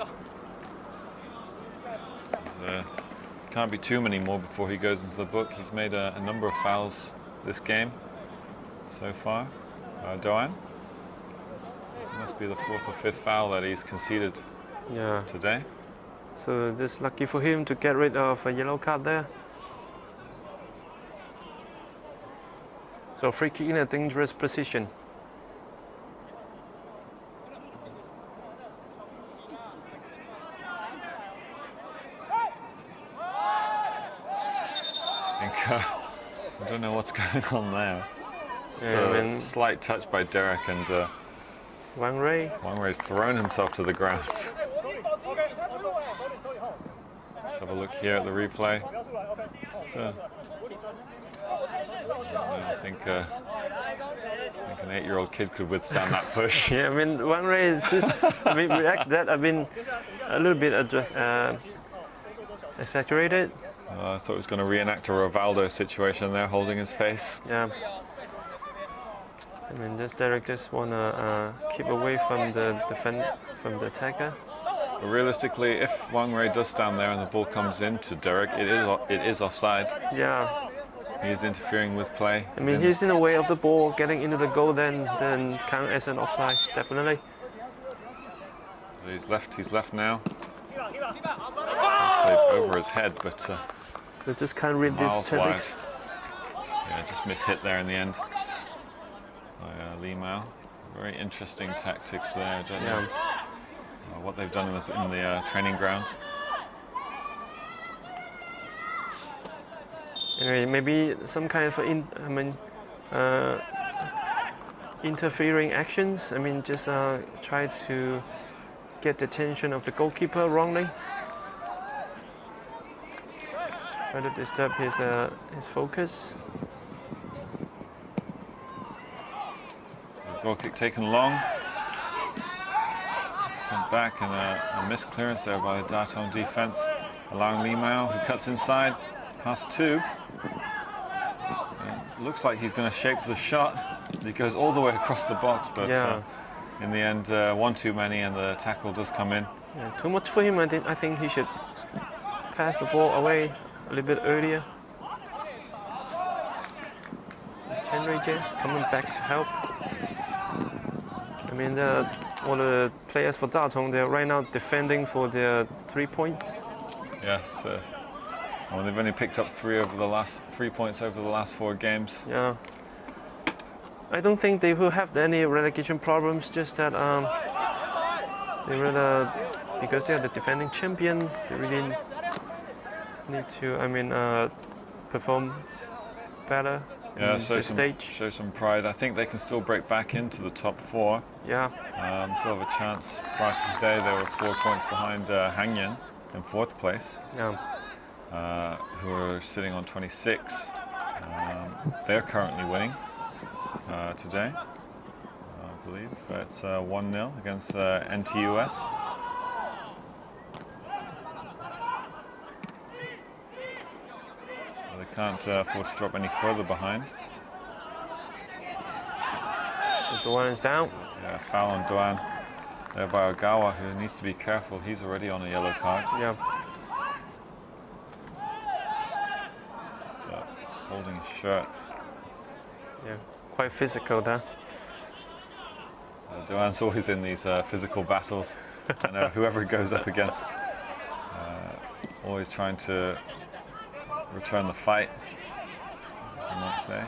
And, can't be too many more before he goes into the book. He's made a number of fouls this game so far. Doan, must be the fourth or fifth foul that he's conceded today. So just lucky for him to get rid of a yellow card there. So free kick in a dangerous position. I don't know what's going on there. Just a slight touch by Derek, and Wang Rei. Wang Rei's thrown himself to the ground. Let's have a look here at the replay. Just, I think an 8-year-old kid could withstand that push. Yeah, I mean, Wang Rei is just, react that a little bit exaggerated. I thought he was going to reenact a Rivaldo situation there, holding his face. Yeah. I mean, Derek just want to keep away from the attacker. But realistically, if Wang Rei does stand there and the ball comes into Derek, it is offside. Yeah. He is interfering with play. I mean, he's in the way of the ball getting into the goal, then count as an offside, definitely. So he's left now. He's played over his head, but they just can't read these tactics. Yeah, just mishit there in the end by Li Mao. Very interesting tactics there. I don't Yeah. know what they've done in the training ground. Anyway, maybe some kind of interfering actions. I mean, just try to get the attention of the goalkeeper wrongly. Try to disturb his focus. Goal kick taken long. Sent back and a missed clearance there by the Tatung defense, allowing Limao, who cuts inside, past 2. Looks like he's going to shape the shot. He goes all the way across the box, but in the end, one too many, and the tackle does come in. Yeah, too much for him. I think he should pass the ball away a little bit earlier. Chen Ruijie coming back to help. I mean, all the players for Tatung, they're right now defending for their 3 points. Yes. Well, they've only picked up 3 points over the last 4 games. Yeah. I don't think they will have any relegation problems. Just that they really, because they are the defending champion, they really need to, perform better. Yeah, stage. Show some pride. I think they can still break back into the top 4. Yeah. Still have a chance. Prior to today, they were 4 points behind Hangyan in 4th place. Yeah. Who are sitting on 26. They're currently winning today, I believe. It's 1-0 against NTUS. So they can't afford to drop any further behind. Duan is down. Yeah, foul on Duan there by Ogawa, who needs to be careful. He's already on a yellow card. Yeah. Holding his shirt. Yeah, quite physical there. Duan's always in these physical battles, and whoever he goes up against, always trying to return the fight, you might say.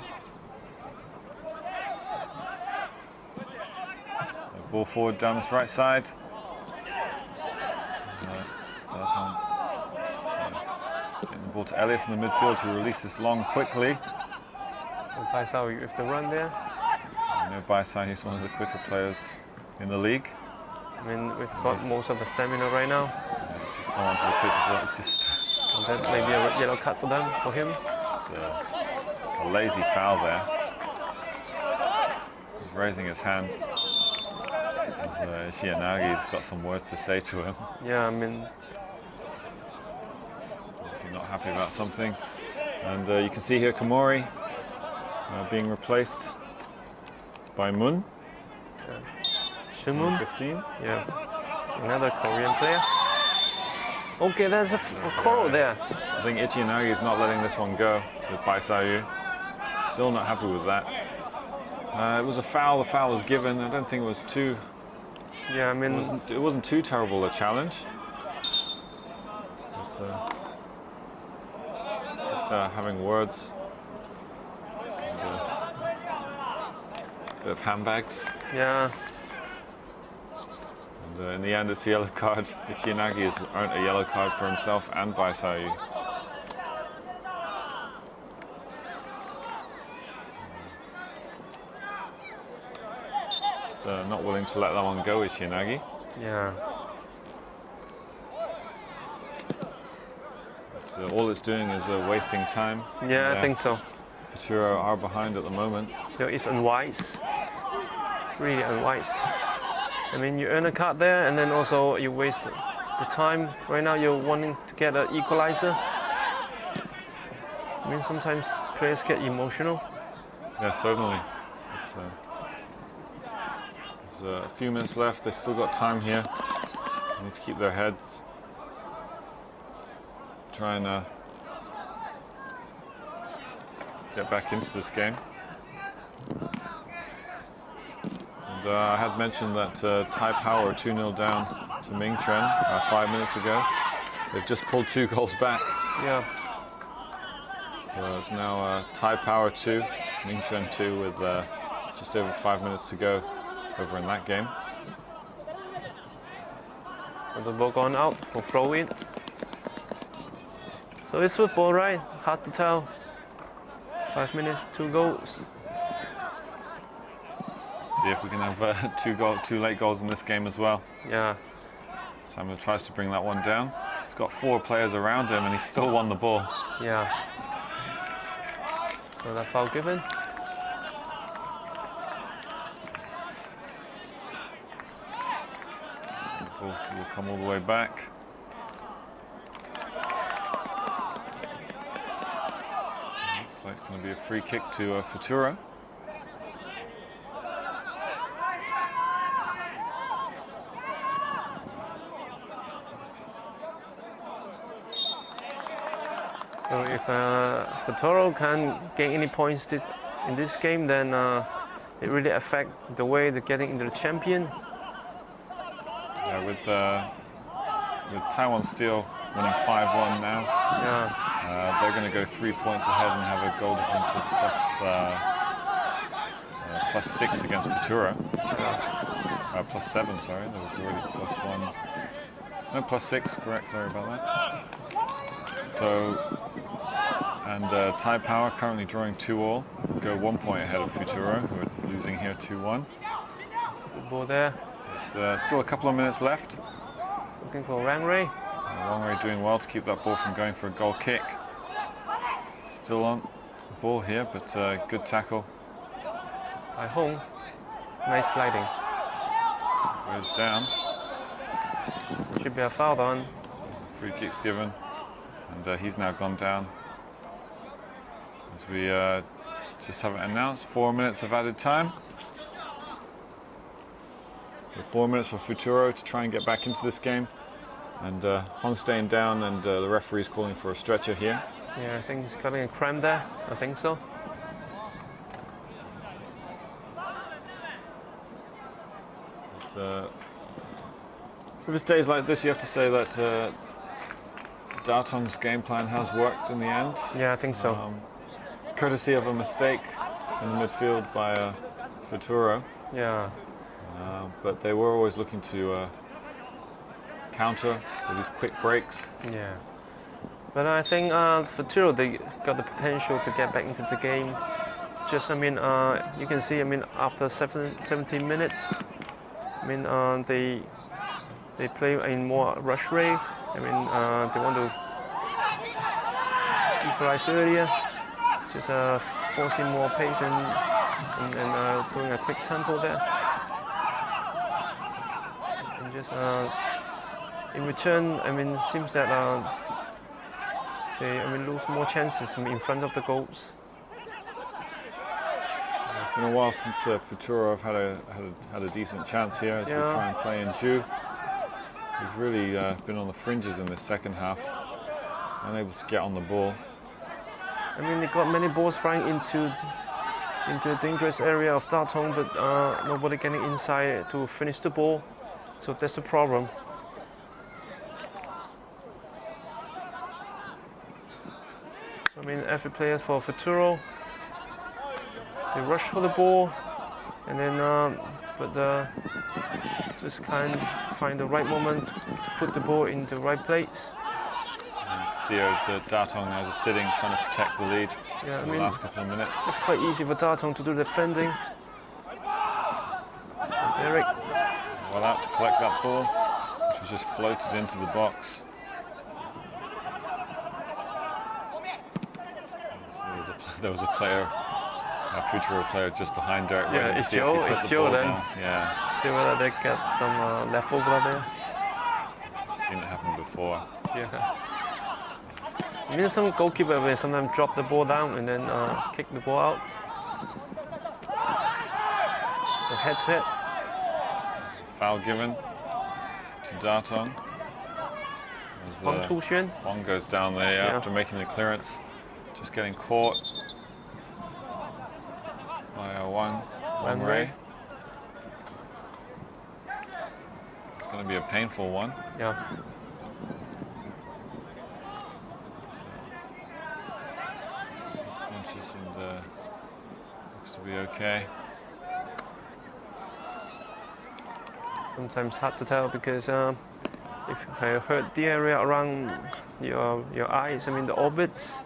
Ball forward down this right side. Getting the ball to Elias in the midfield to release this long quickly. Baisao with the run there. Baisao, he's one of the quicker players in the league. I mean, we've got most of the stamina right now. Yeah, he's just gone onto the pitch as well. It's just and that may be a yellow card for him. A lazy foul there. He's raising his hand. Shianagi's got some words to say to him. Yeah, I mean, Obviously not happy about something. And you can see here Komori being replaced by Moon. Sumun. 15. Yeah, another Korean player. Okay, there's a quarrel there. I think Ichinagi is not letting this one go with Baisayu. Still not happy with that. It was a foul. The foul was given. I don't think it was too. Yeah, I mean, it wasn't too terrible a challenge. Just having words. And, bit of handbags. yeah. And in the end, it's a yellow card. Ichinagi has earned a yellow card for himself and Baisayu. Just not willing to let that one go, Ichinagi. Yeah. But, all it's doing is wasting time. Yeah, I think so. FUTURO are behind at the moment. You know, it's unwise. Really unwise. I mean, you earn a card there, and then also you waste the time. Right now, you're wanting to get an equalizer. I mean, sometimes players get emotional. Yeah, certainly. But, there's a few minutes left. They've still got time here. They need to keep their heads. Try and get back into this game. And I had mentioned that Tai Power are 2-0 down to Mingchen 5 minutes ago. They've just pulled 2 goals back. Yeah. So it's now Tai Power 2, Mingchen 2 with just over 5 minutes to go over in that game. So the ball gone out for throw in. So it's football, right? Hard to tell. 5 minutes, 2 goals. See if we can have two late goals in this game as well. Yeah. Samuel tries to bring that one down. He's got 4 players around him and he still won the ball. Yeah. So that foul given. The ball will come all the way back. Looks like it's going to be a free kick to Futuro. So if FUTURO can't gain any points in this game, then it really affects the way they're getting into the champion. Yeah, with Taiwan still winning 5-1 now, Yeah. they're going to go 3 points ahead and have a goal difference of plus 6 against FUTURO. Plus 7, sorry. There was already plus 1. No, plus 6, correct, sorry about that. So, and Thai Power currently drawing 2-2, go 1 point ahead of FUTURO, who are losing here 2-1. Good ball there. But, still a couple of minutes left. Looking for Wang Ray. Wang Ray doing well to keep that ball from going for a goal kick. Still on the ball here, but good tackle. By Hong. Nice sliding. Goes down. Should be a foul on. Free kick given. And he's now gone down. As we just have it announced, 4 minutes of added time. So 4 minutes for FUTURO to try and get back into this game. And Hong staying down, and the referee's calling for a stretcher here. Yeah, I think he's getting a cramp there. I think so. But, if it stays like this, you have to say that Tatung's game plan has worked in the end. Yeah, I think so. Courtesy of a mistake in the midfield by FUTURO. Yeah. But they were always looking to counter with these quick breaks. Yeah. But I think FUTURO, they got the potential to get back into the game. Just, I mean, you can see, I mean, after 17 minutes, I mean, they play in more rush rate. I mean, they want to equalize earlier, just forcing more pace and doing a quick tempo there. And just in return, I mean, it seems that they, I mean, lose more chances in front of the goals. It's been a while since FUTURO have had a decent chance here as we try and play in Ju. He's really been on the fringes in this second half, unable to get on the ball. I mean, they got many balls flying into a dangerous area of Tatung, but nobody getting inside to finish the ball. So that's the problem. So I mean, every player for FUTURO, they rush for the ball, and then just can't find the right moment to put the ball in the right place. Tatung now just sitting, trying to protect the lead in the last couple of minutes. It's quite easy for Tatung to do the defending. And Derek. Well out to collect that ball, which was just floated into the box. So there was a player, a FUTURO player just behind Derek. Yeah, it's Joe then. Yeah. See whether they get some leftover there. I've seen it happen before. Yeah. I mean, some goalkeeper will sometimes drop the ball down and then kick the ball out. So head to head. Foul given to Tatung. Wang goes down there after making the clearance. Just getting caught by Wang Ray. It's going to be a painful one. Yeah. Conscious and looks to be okay. Sometimes hard to tell because if I hurt the area around your eyes, I mean the orbits,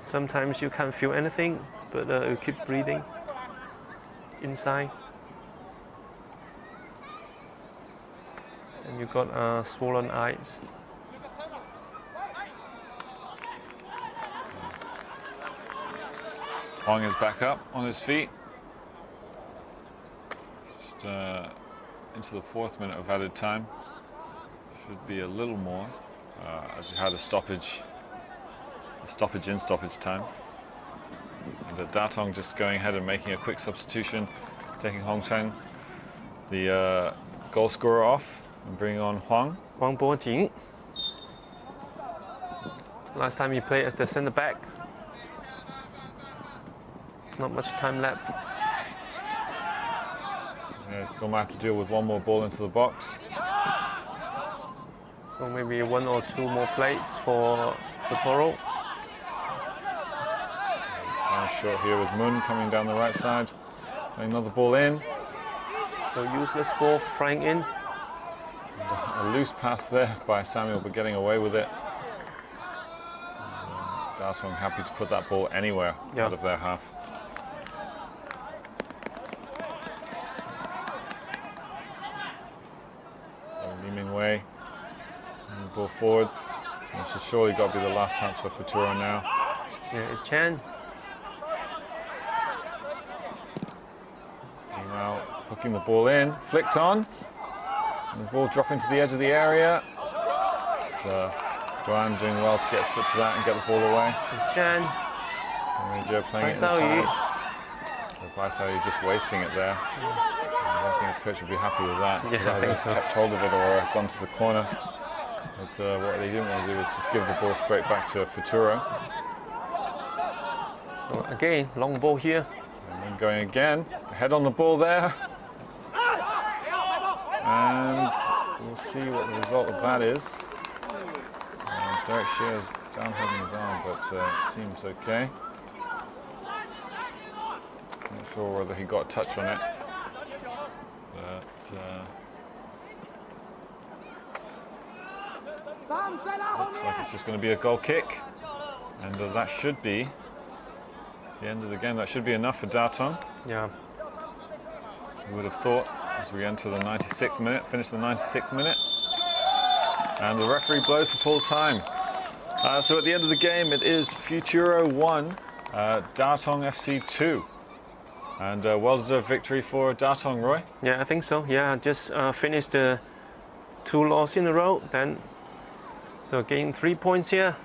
sometimes you can't feel anything, but you keep breathing inside. And you got swollen eyes. Huang is back up on his feet. Just into the 4th minute of added time. Should be a little more, as we had a stoppage in stoppage time. And Tatung just going ahead and making a quick substitution, taking Hong Cheng, the goal scorer, off and bringing on Huang. Wang Bojing. Last time he played as the centre back. Not much time left. Yeah, still might have to deal with one more ball into the box. So maybe 1 or 2 more plays for FUTURO. Time short here with Mun coming down the right side. Another ball in. So useless ball flying in. A loose pass there by Samuel, but getting away with it. Tatung happy to put that ball anywhere out of their half. So Liming Wei, ball forwards. This has surely got to be the last chance for FUTURO now. Yeah, it's Chan. Now hooking the ball in, flicked on. And the ball dropping to the edge of the area. Duan doing well to get his foot to that and get the ball away. It's Chan. Major playing it inside. So Bai Xiaoyu just wasting it there. I don't think his coach would be happy with that. Yeah, I think so. Kept hold of it or gone to the corner. But what they didn't want to do was just give the ball straight back to FUTURO. So again, long ball here. And then going again, head on the ball there. And we'll see what the result of that is. Derek Shear's down holding his arm, but it seems okay. Not sure whether he got a touch on it. But looks like it's just going to be a goal kick. And that should be the end of the game. That should be enough for Tatung. Yeah. You would have thought, as we enter the 96th minute, finish the 96th minute. And the referee blows for full time. So at the end of the game, it is FUTURO 1, Tatung FC 2. And well-deserved victory for Tatung, Roy. Yeah, I think so. Yeah, just finished the 2 losses in a row. Then, so gained 3 points here.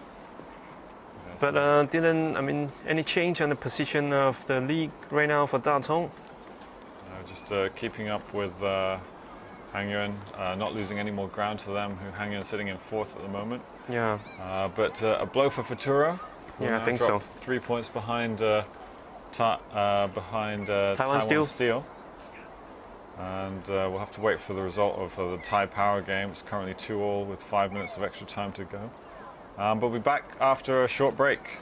But any change on the position of the league right now for Tatung? Just keeping up with Hang Yuan, not losing any more ground to them, who Hang Yuan sitting in 4th at the moment. Yeah. But a blow for FUTURO. Yeah, I think so. 3 points behind Taiwan Steel. And we'll have to wait for the result of the Thai Power game. It's currently 2-2 with 5 minutes of extra time to go. But we'll be back after a short break.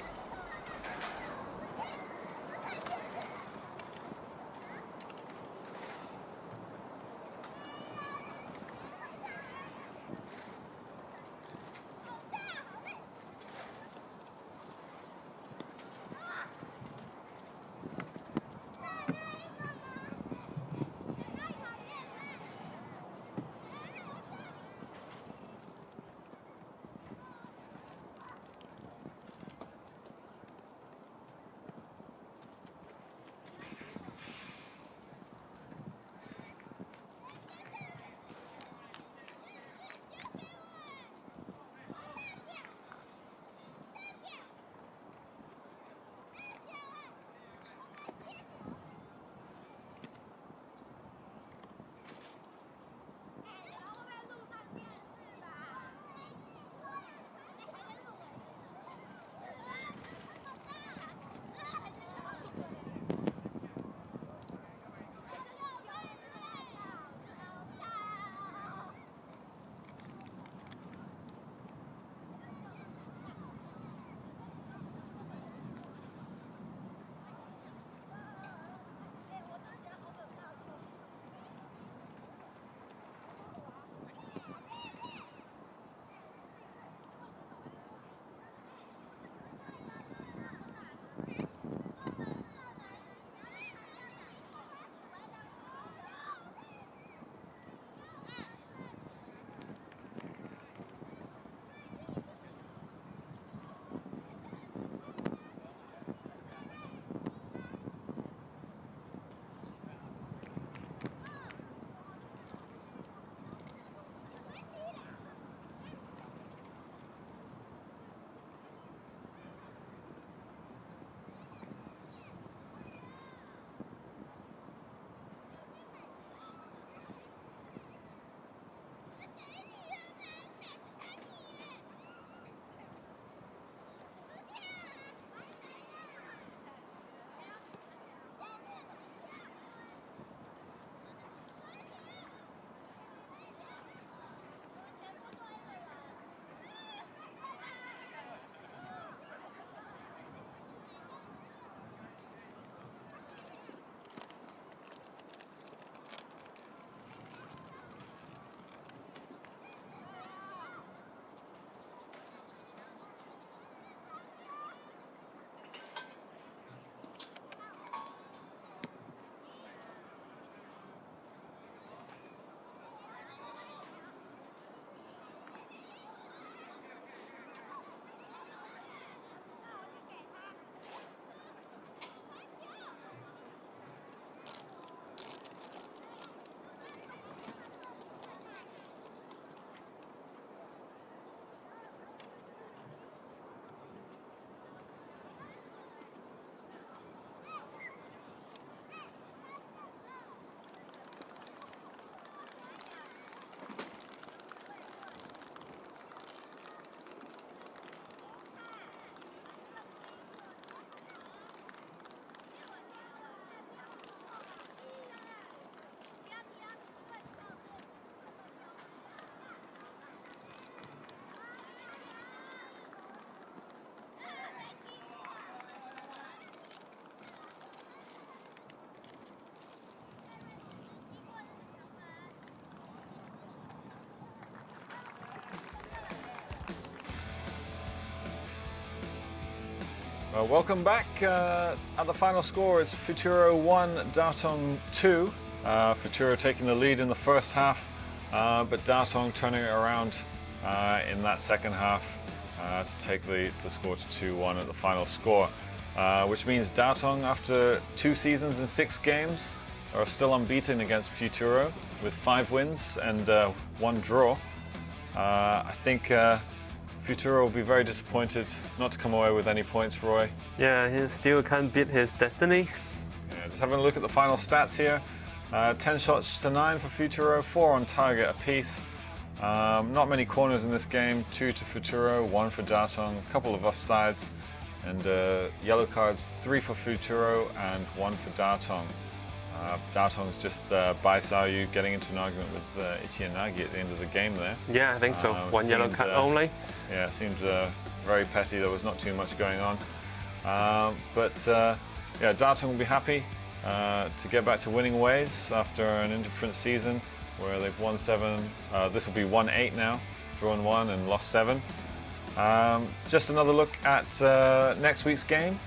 Welcome back. At the final score, it's Futuro 1, Tatung 2. Futuro taking the lead in the first half, but Tatung turning it around in that second half to take the score to 2-1 at the final score. Which means Tatung, after 2 seasons and 6 games, are still unbeaten against Futuro with 5 wins and 1 draw. I think Futuro will be very disappointed not to come away with any points, Roy. Yeah, he still can't beat his destiny. Yeah, just having a look at the final stats here. 10 shots to 9 for Futuro, 4 on target apiece. Not many corners in this game, 2 to Futuro, 1 for Tatung, a couple of offsides, and yellow cards, 3 for Futuro and 1 for Tatung. Datung's just Bai Xiaoyu getting into an argument with Ichiyanagi at the end of the game there. Yeah, I think so. 1 yellow card only. Yeah, it seemed very petty. There was not too much going on. Yeah, Tatung will be happy to get back to winning ways after an indifferent season where they've won 7. This will be 1-8 now, drawn 1 and lost 7. Just another look at next week's game,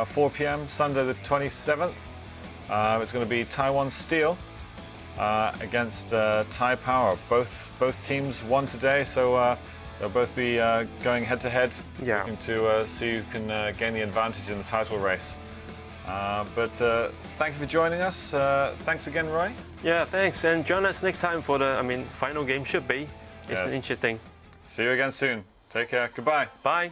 4 p.m. Sunday the 27th. It's going to be Taiwan Steel against Tai Power. Both teams won today, so they'll both be going head-to-head, looking to see who can gain the advantage in the title race. Thank you for joining us. Thanks again, Roy. Yeah, thanks. And join us next time for the, final game should be. It's Yes. interesting. See you again soon. Take care. Goodbye. Bye.